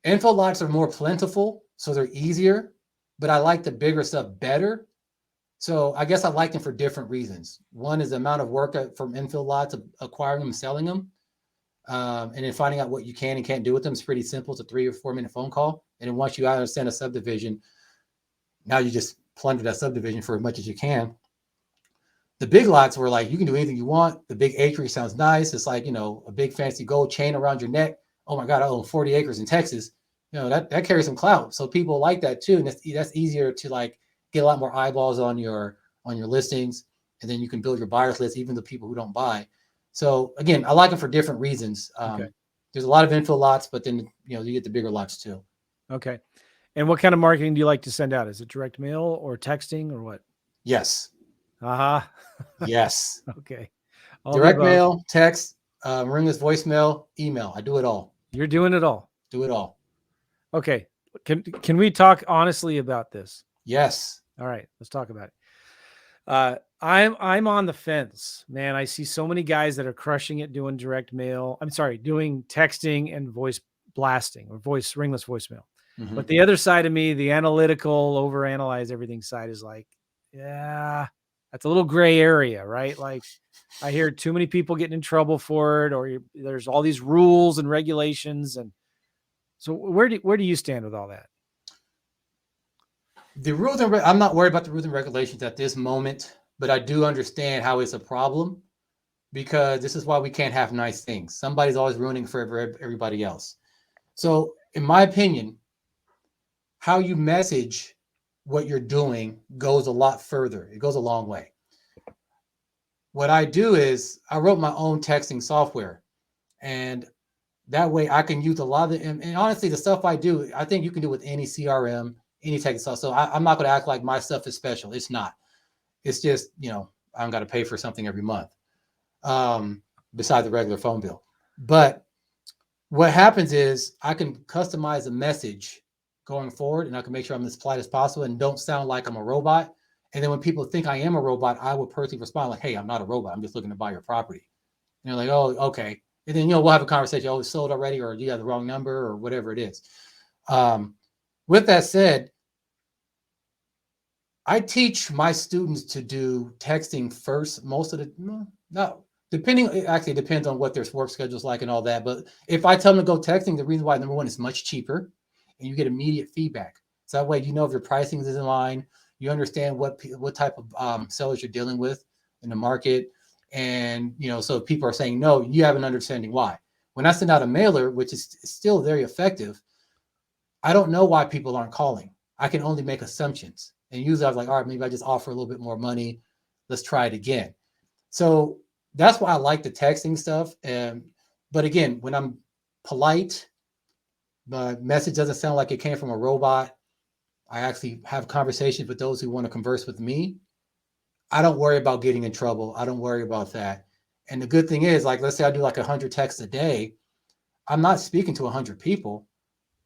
Infill lots are more plentiful, so they're easier, but I like the bigger stuff better. So I guess I like them for different reasons. One is the amount of work from infill lots, acquiring them, selling them, and then finding out what you can and can't do with them is pretty simple. It's a 3 or 4 minute phone call. And then once you understand a subdivision, now you just plunder that subdivision for as much as you can. The big lots were like, you can do anything you want. The big acreage sounds nice. It's like, a big fancy gold chain around your neck. Oh my God, I own 40 acres in Texas. That carries some clout. So people like that too. And that's easier to like get a lot more eyeballs on your listings. And then you can build your buyers list, even the people who don't buy. So again, I like them for different reasons. Okay. There's a lot of infill lots, but then, you get the bigger lots too. Okay. And what kind of marketing do you like to send out? Is it direct mail or texting or what? Yes. Uh-huh. Yes. Okay. Direct mail, text, ringless voicemail, email. I do it all. You're doing it all. Do it all. Okay. Can we talk honestly about this? Yes. All right. Let's talk about it. I'm on the fence, man. I see so many guys that are crushing it doing direct mail. I'm sorry, doing texting and voice blasting or ringless voicemail. Mm-hmm. But the other side of me, the analytical, overanalyze everything side is like, yeah, that's a little gray area, right? Like I hear too many people getting in trouble for it, or there's all these rules and regulations. And so where do you stand with all that? The rules I'm not worried about the rules and regulations at this moment, but I do understand how it's a problem because this is why we can't have nice things. Somebody's always ruining for everybody else. So in my opinion, how you message what you're doing goes a lot further. It goes a long way. What I do is I wrote my own texting software, and that way I can use a lot of the, and honestly, the stuff I do, I think you can do with any CRM, any text stuff. So I'm not going to act like my stuff is special. It's not. It's just, I'm got to pay for something every month, besides the regular phone bill. But what happens is I can customize a message going forward, and I can make sure I'm as polite as possible and don't sound like I'm a robot. And then when people think I am a robot, I will personally respond like, hey, I'm not a robot. I'm just looking to buy your property. And they're like, oh, okay. And then, we'll have a conversation. Oh, it's sold already, or do you have the wrong number, or whatever it is. With that said, I teach my students to do texting first. Most of the no, depending it actually depends on what their work schedule is like and all that. But if I tell them to go texting, the reason why number one is much cheaper, and you get immediate feedback. So that way you know if your pricing is in line, you understand what type of sellers you're dealing with in the market, and so if people are saying no, you have an understanding why. When I send out a mailer, which is still very effective, I don't know why people aren't calling. I can only make assumptions. And usually I was like, all right, maybe I just offer a little bit more money. Let's try it again. So that's why I like the texting stuff. But again, when I'm polite, the message doesn't sound like it came from a robot. I actually have conversations with those who want to converse with me. I don't worry about getting in trouble. I don't worry about that. And the good thing is, like, let's say I do like 100 texts a day. I'm not speaking to 100 people.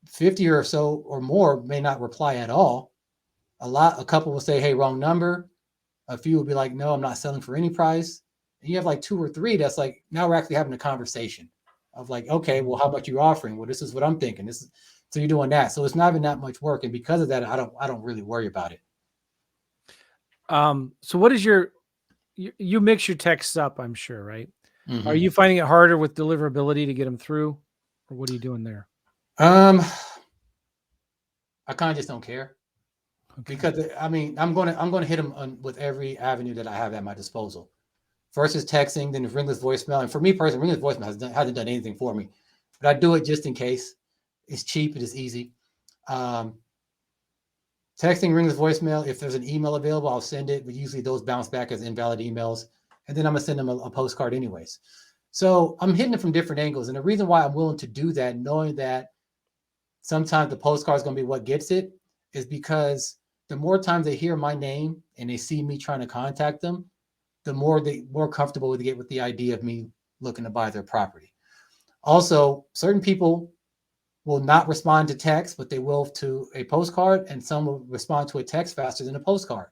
50 or so or more may not reply at all. A couple will say, hey, wrong number. A few will be like, no, I'm not selling for any price. And you have like 2 or 3 that's like, now we're actually having a conversation of like, okay, well, how much you're offering? Well, this is what I'm thinking. So you're doing that. So it's not even that much work. And because of that, I don't really worry about it. So what is you mix your texts up, I'm sure, right? Mm-hmm. Are you finding it harder with deliverability to get them through, or what are you doing there? I kind of just don't care. Okay. Because I mean, I'm gonna hit them with every avenue that I have at my disposal. First is texting, then ringless voicemail, and for me personally, ringless voicemail hasn't done anything for me, but I do it just in case. It's cheap, it is easy. Um, Texting, ringless voicemail. If there's an email available, I'll send it, but usually those bounce back as invalid emails, and then I'm gonna send them a postcard anyways. So I'm hitting it from different angles, and the reason why I'm willing to do that, knowing that sometimes the postcard is gonna be what gets it, is because the more times they hear my name and they see me trying to contact them, the more comfortable they get with the idea of me looking to buy their property. Also, certain people will not respond to text, but they will to a postcard, and some will respond to a text faster than a postcard.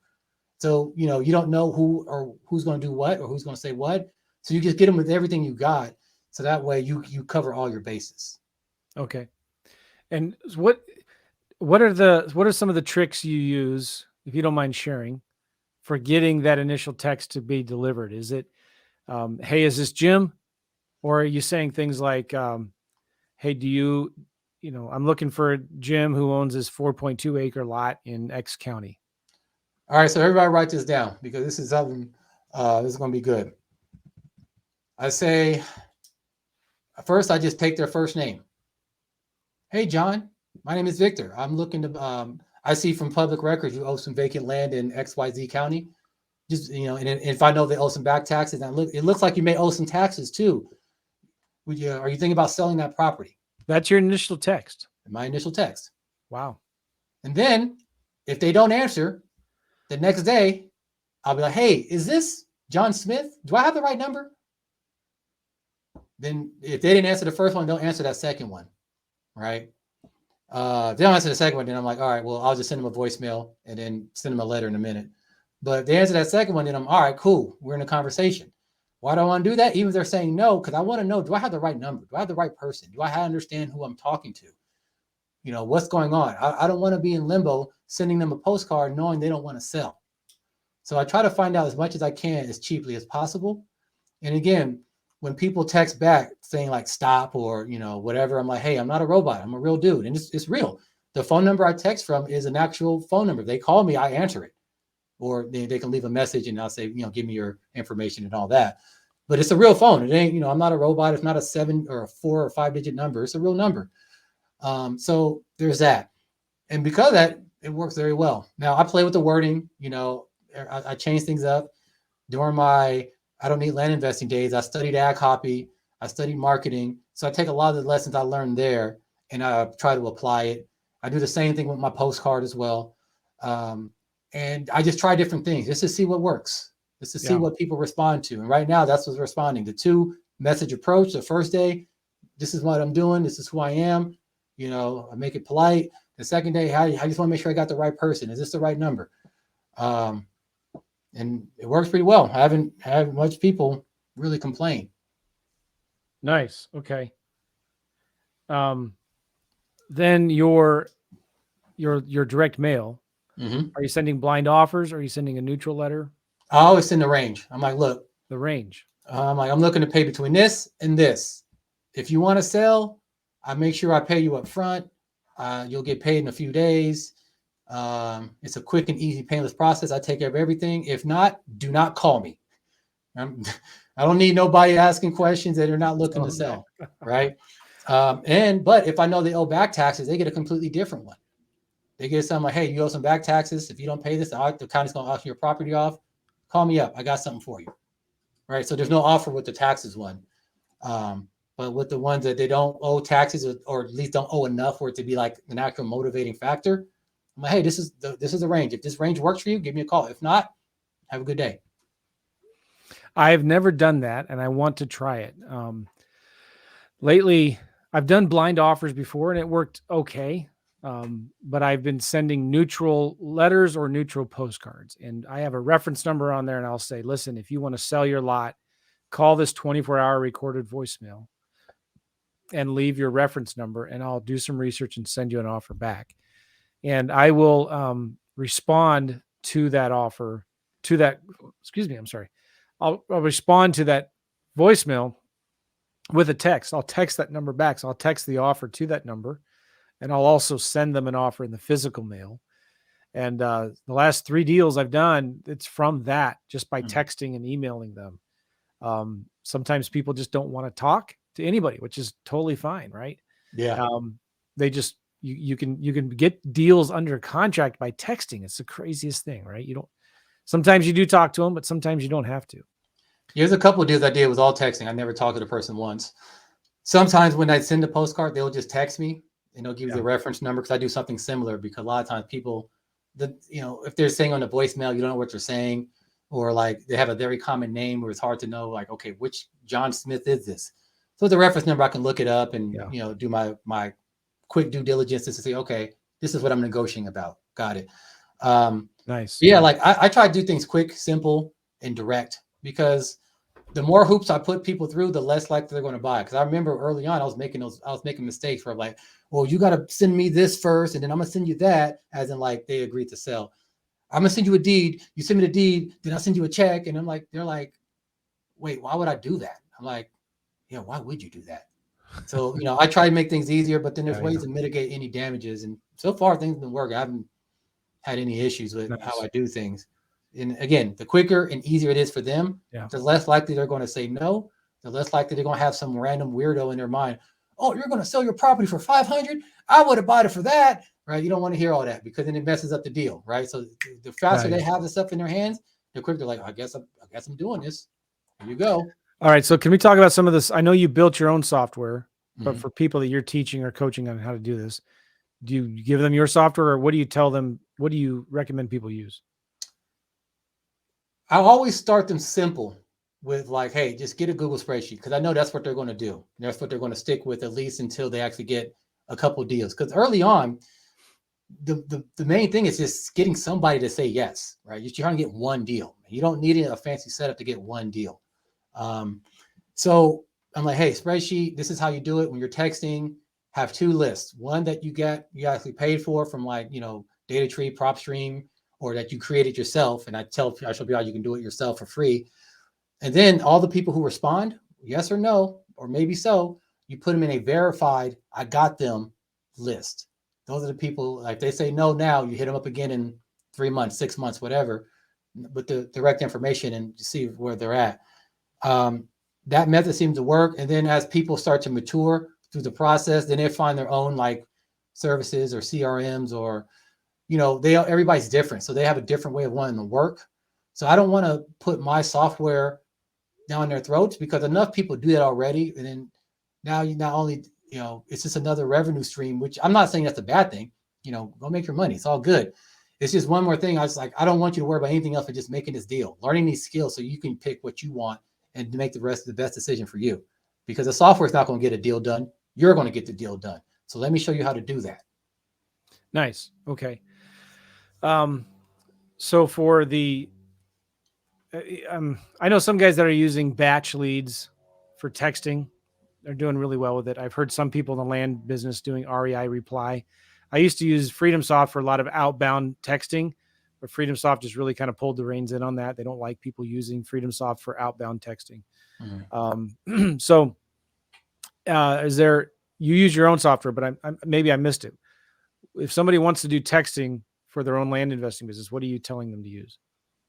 So you don't know who's going to do what or who's going to say what. So you just get them with everything you got. So that way you cover all your bases. Okay. And what are some of the tricks you use, if you don't mind sharing, for getting that initial text to be delivered? Is it, hey, is this Jim? Or are you saying things like, hey, I'm looking for Jim who owns this 4.2 acre lot in X county. All right, so everybody write this down because this is something. This is going to be good. I say first, I just take their first name. Hey, John, my name is Victor. I'm looking to. I see from public records you owe some vacant land in XYZ county. Just and if I know they owe some back taxes, and it looks like you may owe some taxes too. Are you thinking about selling that property? That's your initial text. My initial text. Wow. And then if they don't answer, the next day I'll be like, hey, is this John Smith? Do I have the right number? Then if they didn't answer the first one, don't answer that second one, right? If they don't answer the second one, then I'm like, all right, well, I'll just send them a voicemail and then send them a letter in a minute. But if they answer that second one, then I'm all right, cool. We're in a conversation. Why do I want to do that? Even if they're saying no, because I want to know, do I have the right number? Do I have the right person? Do I understand who I'm talking to? What's going on? I don't want to be in limbo sending them a postcard knowing they don't want to sell. So I try to find out as much as I can as cheaply as possible. And again, when people text back saying like stop or whatever, I'm like, hey, I'm not a robot. I'm a real dude. And it's real. The phone number I text from is an actual phone number. They call me, I answer it. Or they can leave a message and I'll say, give me your information and all that. But it's a real phone. It ain't, I'm not a robot. It's not a 7 or a 4 or 5 digit number. It's a real number. So there's that. And because of that, it works very well. Now I play with the wording, I change things up. During my I don't need land investing days, I studied ad copy, I studied marketing. So I take a lot of the lessons I learned there and I try to apply it. I do the same thing with my postcard as well. And I just try different things just to see what works, just to see what people respond to. And right now that's what's responding. The 2 message approach, the first day, this is what I'm doing. This is who I am. I make it polite. The second day, I just want to make sure I got the right person. Is this the right number? And it works pretty well. I haven't had much people really complain. Nice. Okay. Then your direct mail. Hmm. Are you sending blind offers? Or are you sending a neutral letter? I always send the range. I'm like, look, The range. I'm looking to pay between this and this. If you want to sell, I make sure I pay you up front. You'll get paid in a few days. It's a quick and easy, painless process. I take care of everything. If not, do not call me. I'm, I don't need nobody asking questions that are not looking Oh, to no. sell, right? But if I know they owe back taxes, they get a completely different one. They get something like, hey, you owe some back taxes. If you don't pay this, the county's going to auction your property off. Call me up. I got something for you, right? So there's no offer with the taxes one. But with the ones that they don't owe taxes or at least don't owe enough for it to be like an actual motivating factor, I'm like, hey, this is the range. If this range works for you, give me a call. If not, have a good day. I've never done that, and I want to try it. Lately, I've done blind offers before, and it worked okay. But I've been sending neutral letters or neutral postcards, and I have a reference number on there, and I'll say, listen, if you want to sell your lot, call this 24-hour recorded voicemail and leave your reference number, and I'll do some research and send you an offer back. And I will respond to that offer, to that, excuse me, I'm sorry. I'll respond to that voicemail with a text. I'll text that number back. So I'll text the offer to that number, and I'll also send them an offer in the physical mail. And the last 3 deals I've done, it's from that, just by texting and emailing them. Sometimes people just don't want to talk to anybody, which is totally fine, right? Yeah. They just you can get deals under contract by texting. It's the craziest thing, right? You don't. Sometimes you do talk to them, but sometimes you don't have to. There's a couple of deals I did was all texting. I never talked to the person once. Sometimes when I send a postcard, they'll just text me and they'll give you the reference number because I do something similar. Because a lot of times people, if they're saying on the voicemail, you don't know what they're saying, or like they have a very common name where it's hard to know, like, okay, which John Smith is this? So the reference number, I can look it up and do my quick due diligence to say, okay, this is what I'm negotiating about. Got it. Nice. Yeah, like I try to do things quick, simple, and direct because the more hoops I put people through, the less likely they're going to buy. Because I remember early on, I was making mistakes where I'm like, well, you got to send me this first, and then I'm gonna send you that, as in like they agreed to sell. I'm gonna send you a deed. You send me the deed, then I'll send you a check, and they're like, wait, why would I do that? I'm like, yeah, why would you do that? So I try to make things easier, but then there's ways to mitigate any damages, and so far things have been working. I haven't had any issues with how I do things. And again, the quicker and easier it is for them, the less likely they're going to say no. The less likely they're going to have some random weirdo in their mind. Oh, you're going to sell your property for $500? I would have bought it for that, right? You don't want to hear all that because then it messes up the deal, right? So the faster they have the stuff in their hands, the quicker they're like, I guess I'm doing this. Here you go. All right. So can we talk about some of this? I know you built your own software, but for people that you're teaching or coaching on how to do this, do you give them your software, or what do you tell them? What do you recommend people use? I always start them simple with like, hey, just get a Google spreadsheet because I know that's what they're going to do. And that's what they're going to stick with at least until they actually get a couple of deals. Because early on, the main thing is just getting somebody to say yes, right? You're trying to get one deal. You don't need a fancy setup to get one deal. So I'm like, hey, spreadsheet, this is how you do it when you're texting. Have 2 lists. One that you actually paid for from like, Data Tree, PropStream, or that you created yourself. And I show you how you can do it yourself for free. And then all the people who respond, yes or no, or maybe so, you put them in a verified, I got them list. Those are the people, like they say no now, you hit them up again in 3 months, 6 months, whatever, with the direct information and see where they're at. That method seems to work. And then as people start to mature through the process, then they find their own like services or CRMs or, everybody's different. So they have a different way of wanting to work. So I don't want to put my software down their throats because enough people do that already. And then now you not only, it's just another revenue stream, which I'm not saying that's a bad thing, go make your money. It's all good. It's just one more thing. I was like, I don't want you to worry about anything else but just making this deal, learning these skills so you can pick what you want and to make the rest of the best decision for you because the software is not going to get a deal done. You're going to get the deal done. So let me show you how to do that. Nice. Okay. So for the, I know some guys that are using batch leads for texting. They're doing really well with it. I've heard some people in the land business doing REI reply. I used to use FreedomSoft for a lot of outbound texting, but FreedomSoft just really kind of pulled the reins in on that. They don't like people using FreedomSoft for outbound texting. So is there, you use your own software, but maybe I missed it. If somebody wants to do texting for their own land investing business, what are you telling them to use?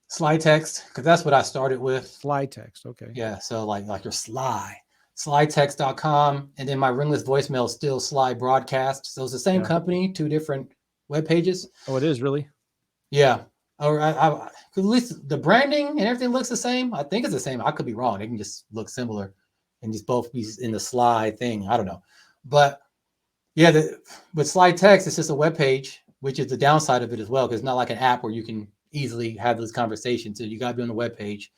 Slide text, because that's what I started with. Slide text. Okay. Yeah. So like your slidetext.com. And then my ringless voicemail is still Slide Broadcast. So it's the same company, 2 different web pages. Oh, it is really? Yeah. Or at least the branding and everything looks the same. I think it's the same. I could be wrong. They can just look similar and just both be in the slide thing. I don't know. But yeah, with Slide Text, it's just a web page, which is the downside of it as well, because it's not like an app where you can easily have those conversations. So you got to be on the web page.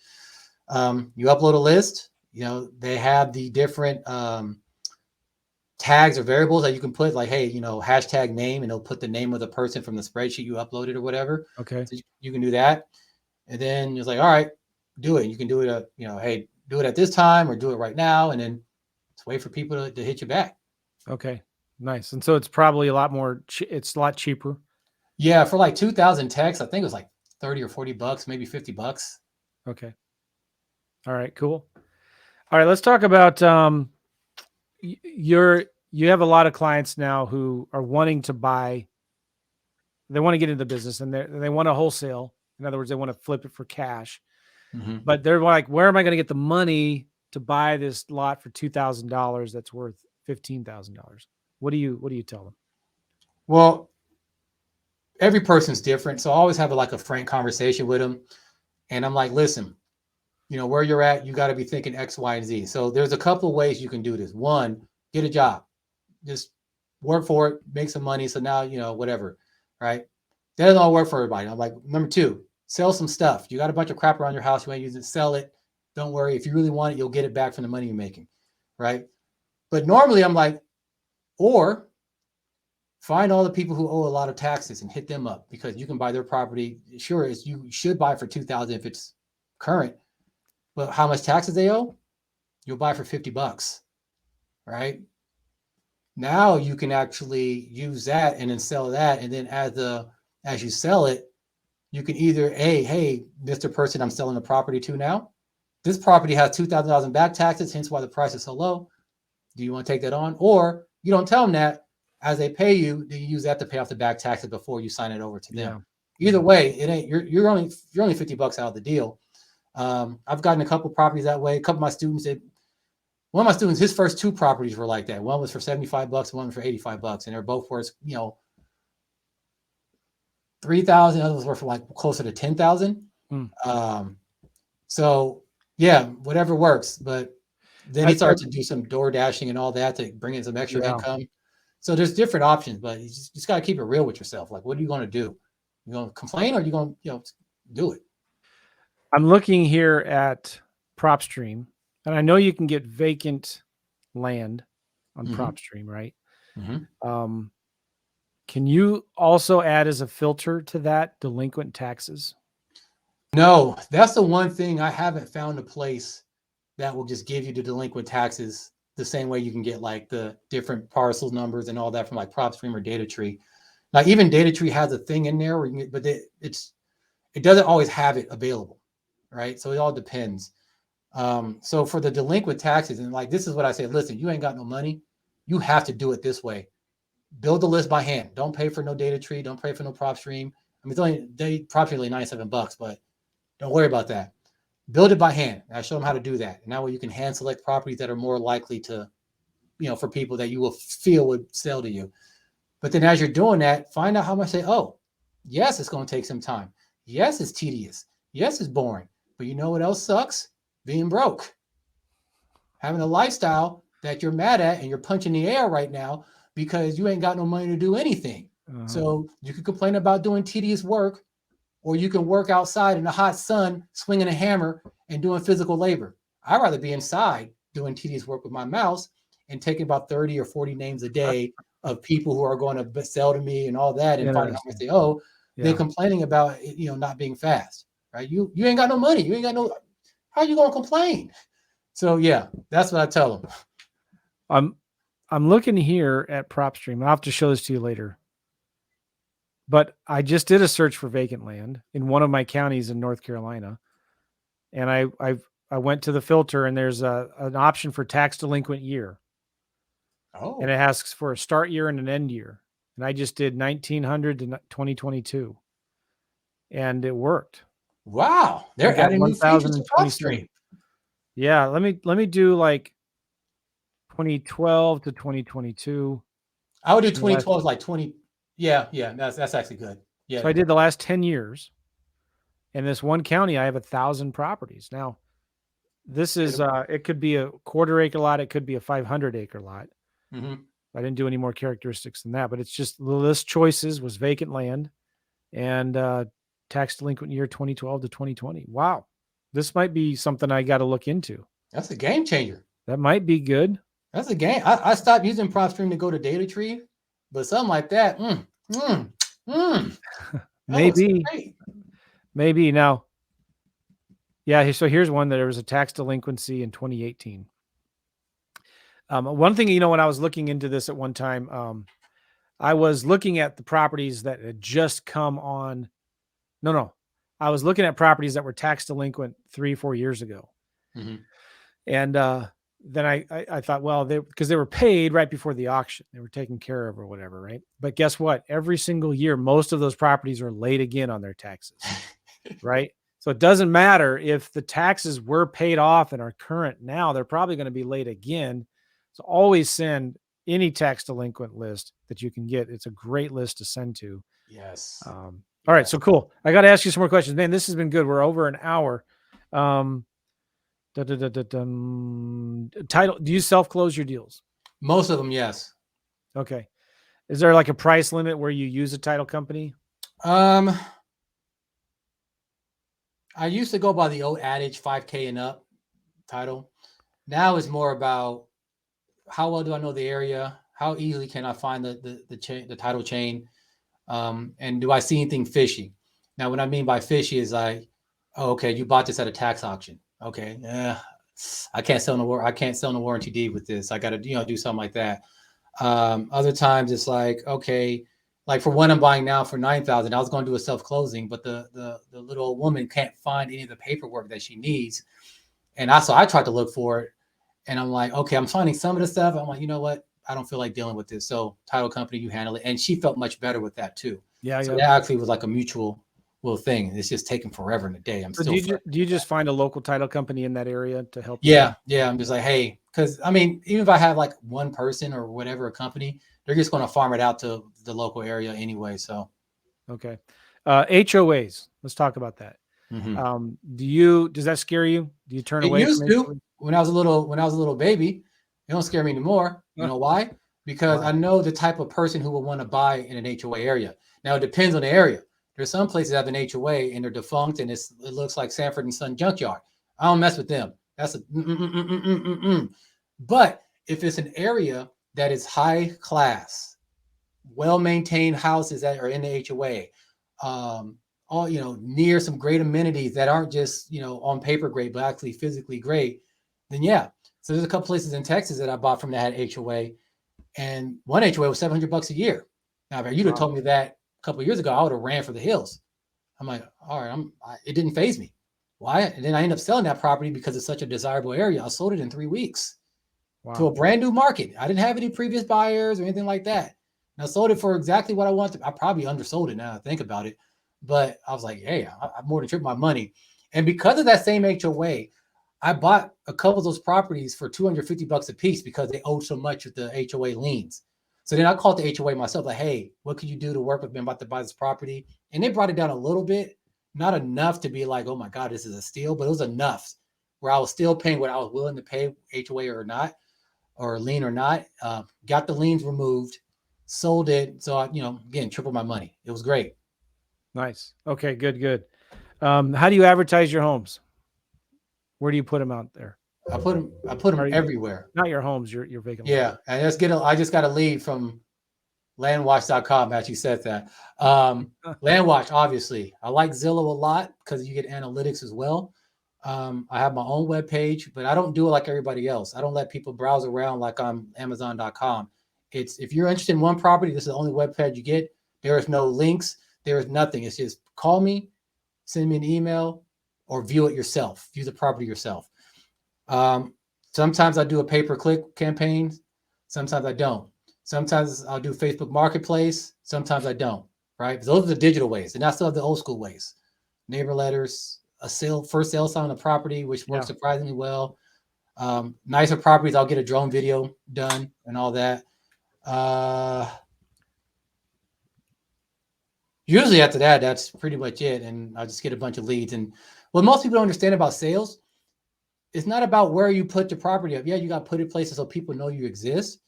You upload a list. They have the different tags or variables that you can put, like, hey, hashtag name, and they'll put the name of the person from the spreadsheet you uploaded or whatever. Okay. So you can do that. And then it's like, all right, do it. You can do it, hey, do it at this time or do it right now. And then just wait for people to hit you back. Okay. Nice. And so it's probably a lot more, it's a lot cheaper. Yeah. For like 2,000 texts, I think it was like 30 or 40 bucks, maybe 50 bucks. Okay. All right, cool. All right, let's talk about you have a lot of clients now who are wanting to buy. They want to get into the business and they want to wholesale. In other words, they want to flip it for cash. Mm-hmm. But they're like, where am I going to get the money to buy this lot for $2,000 that's worth $15,000? What do you tell them? Well, every person's different, so I always have a frank conversation with them, and I'm like, listen, where you're at, you got to be thinking X, Y, and Z. So there's a couple of ways you can do this. One, get a job, just work for it, make some money. So now, whatever, right? That doesn't all work for everybody. I'm like, number 2, sell some stuff. You got a bunch of crap around your house, you want to use it, sell it. Don't worry. If you really want it, you'll get it back from the money you're making, right? But normally I'm like, or find all the people who owe a lot of taxes and hit them up, because you can buy their property. Sure, you should buy for $2,000 if it's current, but how much taxes they owe, you'll buy for $50, right? Now you can actually use that and then sell that, and then as you sell it, you can either hey, Mr. Person, I'm selling the property to now. This property has $2,000 in back taxes, hence why the price is so low. Do you want to take that on? Or you don't tell them that. As they pay you, then you use that to pay off the back taxes before you sign it over to them. Yeah. Either way, it ain't you're only $50 out of the deal. I've gotten a couple properties that way. A couple of my students one of my students, his first 2 properties were like that. One was for $75, one was for $85, and they're both worth $3,000. Others were for like closer to $10,000. So yeah, whatever works. But then he started to do some door dashing and all that to bring in some extra income. So there's different options, but you just got to keep it real with yourself. Like, what are you going to do? You going to complain, or are you going to do it? I'm looking here at PropStream, and I know you can get vacant land on PropStream, right? Mm-hmm. Can you also add as a filter to that delinquent taxes? No, that's the one thing I haven't found a place that will just give you the delinquent taxes the same way you can get like the different parcel numbers and all that from like PropStream or DataTree. Now, even DataTree has a thing in there where you can get, but it doesn't always have it available, right? So it all depends. So for the delinquent taxes, and like this is what I say, listen, you ain't got no money, you have to do it this way. Build the list by hand. Don't pay for no DataTree. Don't pay for no PropStream. I mean, it's only PropStream $97, but don't worry about that. Build it by hand. I show them how to do that. And that way you can hand select properties that are more likely to, for people that you will feel would sell to you. But then as you're doing that, find out how much they owe. Yes, it's going to take some time. Yes, it's tedious. Yes, it's boring. But you know what else sucks? Being broke. Having a lifestyle that you're mad at and you're punching the air right now because you ain't got no money to do anything. So you can complain about doing tedious work, or you can work outside in the hot sun, swinging a hammer and doing physical labor. I'd rather be inside doing tedious work with my mouse and taking about 30 or 40 names a day of people who are going to sell to me and all that, and finding how much they owe, than complaining about not being fast, right? You ain't got no money. You ain't got no, how are you going to complain? So yeah, that's what I tell them. I'm looking here at PropStream. I'll have to show this to you later. But I just did a search for vacant land in one of my counties in North Carolina, and I went to the filter, and there's an option for tax delinquent year, and Oh, it asks for a start year and an end year, and I just did 1900 to 2022, and it worked. wow. I They're got adding new features to 1027. PropStream. Yeah, let me do like 2012 to 2022. I would do The last, 2012 like 20. Yeah, yeah, that's actually good. so Yeah. I did the last 10 years. In this one county, I have 1,000 properties. Now, this is it could be a quarter acre lot, it could be a 500-acre lot. Mm-hmm. I didn't do any more characteristics than that, but it's just the list choices was vacant land and tax delinquent year 2012 to 2020. Wow. This might be something I got to look into. That's a game changer. That might be good. That's a game. I stopped using PropStream to go to data tree, but something like that. That was Maybe, great. maybe now. Yeah. So here's one that there was a tax delinquency in 2018. One thing, when I was looking into this at one time, I was looking at the properties that had just come on. No. I was looking at properties that were tax delinquent 3-4 years ago. Mm-hmm. And then I thought, well, because they were paid right before the auction, they were taken care of or whatever, right? But guess what? Every single year, most of those properties are late again on their taxes, right? So it doesn't matter if the taxes were paid off and are current now, they're probably going to be late again. So always send any tax delinquent list that you can get. It's a great list to send to. Yes. All right, so cool. I got to ask you some more questions, man. This has been good. We're over an hour. Title. Do you self-close your deals? Most of them, yes. Okay. Is there like a price limit where you use a title company? I used to go by the old adage 5K and up title. Now it's more about how well do I know the area? How easily can I find the title chain? And do I see anything fishy? Now, what I mean by fishy is like, oh, okay, you bought this at a tax auction. Okay, I can't sell no warranty deed with this. I got to do something like that. Other times it's like, okay, like for one I'm buying now for 9,000, I was going to do a self closing, but the little old woman can't find any of the paperwork that she needs, and I tried to look for it, and I'm like, okay, I'm finding some of the stuff. I'm like, you know what? I don't feel like dealing with this. So title company, you handle it. And she felt much better with that too. Yeah. So that actually was like a mutual thing. It's just taking forever in a day. So do you just find a local title company in that area to help you? Yeah. I'm just like, hey, because I mean, even if I have like one person or whatever, a company, they're just going to farm it out to the local area anyway. So okay. HOAs. Let's talk about that. Does that scare you? Do you turn away used from to HOAs? when I was a little baby. It don't scare me anymore. You know why? Because I know the type of person who will want to buy in an HOA area. Now it depends on the area. There's some places that have an HOA and they're defunct and it looks like Sanford and Son junkyard. I don't mess with them. That's a But if it's an area that is high class, well-maintained houses that are in the HOA, all near some great amenities that aren't just on paper great, but actually physically great, then yeah. So there's a couple places in Texas that I bought from that had HOA, and one HOA was $700 a year. Now, if you'd have told me that a couple of years ago, I would have ran for the hills. I'm like, all right, it didn't faze me. Why? And then I ended up selling that property because it's such a desirable area. I sold it in 3 weeks to a brand new market. I didn't have any previous buyers or anything like that. And I sold it for exactly what I wanted. I probably undersold it now that I think about it. But I was like, hey, I more than tripled my money. And because of that same HOA, I bought a couple of those properties for $250 a piece because they owed so much with the HOA liens. So then I called the HOA myself, like, hey, what could you do to work with me? I'm about to buy this property. And they brought it down a little bit, not enough to be like, oh my God, this is a steal, but it was enough where I was still paying what I was willing to pay, HOA or not, or lien or not. Got the liens removed, sold it. So again, tripled my money. It was great. Nice. Okay, good. How do you advertise your homes? Where do you put them out there? I put them everywhere. Not your homes, your vacant. Yeah, and I just got a lead from landwatch.com. As you said that. Landwatch, obviously. I like Zillow a lot because you get analytics as well. I have my own webpage, but I don't do it like everybody else. I don't let people browse around like on Amazon.com. If you're interested in one property, this is the only webpage you get. There is no links. There is nothing. It's just call me, send me an email, or view it yourself. View the property yourself. Sometimes I do a pay-per-click campaign. Sometimes I don't. Sometimes I'll do Facebook Marketplace. Sometimes I don't. Right? Those are the digital ways, and I still have the old school ways. Neighbor letters, first sale sign on a property, which works surprisingly well. Nicer properties, I'll get a drone video done and all that. Usually after that, that's pretty much it. And I'll just get a bunch of leads. And what most people don't understand about sales, it's not about where you put your property up. Yeah, you got to put it places so people know you exist,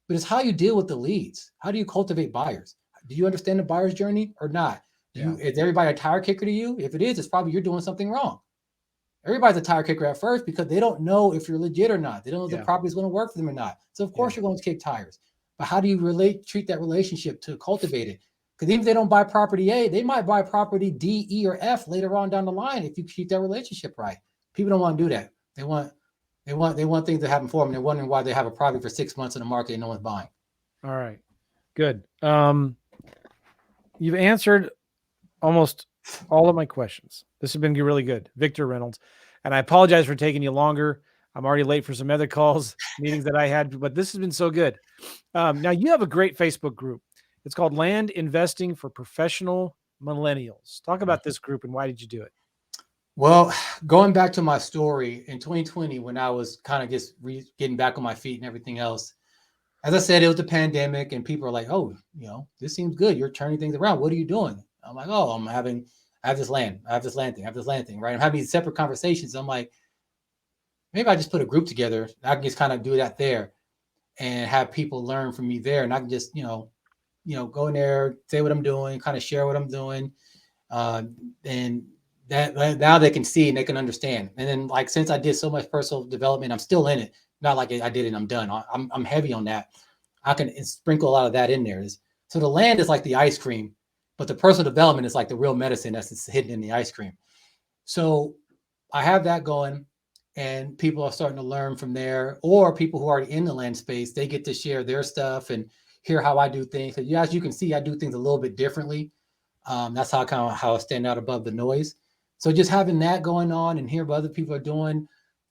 but it's how you deal with the leads. How do you cultivate buyers? Do you understand the buyer's journey or not? Is everybody a tire kicker to you? If it is, it's probably you're doing something wrong. Everybody's a tire kicker at first because they don't know if you're legit or not. They don't know if the property is going to work for them or not. So of course you're going to kick tires. But how do you treat that relationship to cultivate it? Because even if they don't buy property A, they might buy property D, E, or F later on down the line if you keep that relationship right. People don't want to do that. They want things to happen for them. They're wondering why they have a property for 6 months in the market and no one's buying. All right, good. You've answered almost all of my questions. This has been really good, Victor Reynolds. And I apologize for taking you longer. I'm already late for some other calls, meetings that I had, but this has been so good. Now you have a great Facebook group. It's called Land Investing for Professional Millennials. Talk about this group and why did you do it? Well, going back to my story in 2020, when I was kind of just getting back on my feet and everything else, as I said, it was the pandemic and people are like, oh, this seems good. You're turning things around. What are you doing? I'm like, oh, I have this land. I have this land thing, right? I'm having these separate conversations. I'm like, maybe I just put a group together. I can just kind of do that there and have people learn from me there. And I can just, go in there, say what I'm doing, kind of share what I'm doing. And that now they can see and they can understand. And then like, since I did so much personal development, I'm still in it. Not like I did it and I'm done. I'm heavy on that. I can sprinkle a lot of that in there. So the land is like the ice cream, but the personal development is like the real medicine that's hidden in the ice cream. So I have that going and people are starting to learn from there, or people who are already in the land space, they get to share their stuff and hear how I do things. And as you can see, I do things a little bit differently. That's how I stand out above the noise. So just having that going on and hear what other people are doing,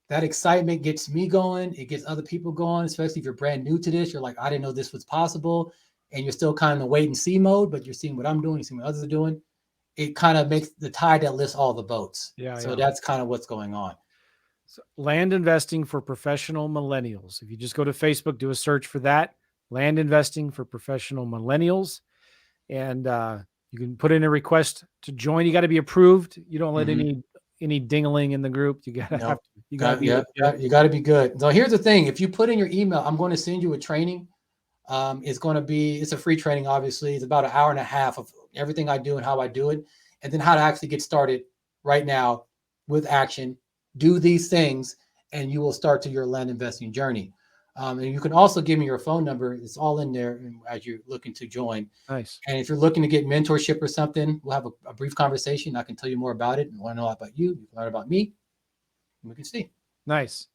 that excitement gets me going. It gets other people going, especially if you're brand new to this. You're like, I didn't know this was possible. And you're still kind of in the wait and see mode, but you're seeing what I'm doing, you're seeing what others are doing. It kind of makes the tide that lifts all the boats. So that's kind of what's going on. So Land Investing for Professional Millennials. If you just go to Facebook, do a search for that. Land Investing for Professional Millennials. And you can put in a request to join. You got to be approved. You don't let any dingling in the group. You got to be good. So here's the thing. If you put in your email, I'm going to send you a training. It's a free training, obviously. It's about an hour and a half of everything I do and how I do it. And then how to actually get started right now with action. Do these things and you will start to your land investing journey. And you can also give me your phone number. It's all in there as you're looking to join. Nice. And if you're looking to get mentorship or something, we'll have a brief conversation. I can tell you more about it and want to know about you. You can learn about me. And we can see. Nice.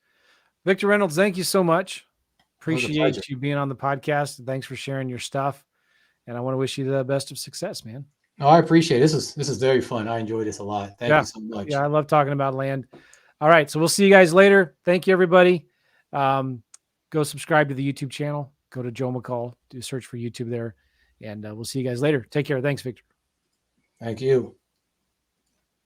Victor Reynolds, thank you so much. Appreciate you being on the podcast. Thanks for sharing your stuff. And I want to wish you the best of success, man. No, I appreciate it. This is very fun. I enjoy this a lot. Thank you so much. Yeah, I love talking about land. All right. So we'll see you guys later. Thank you, everybody. Go subscribe to the YouTube channel. Go to Joe McCall. Do a search for YouTube there. And we'll see you guys later. Take care. Thanks, Victor. Thank you.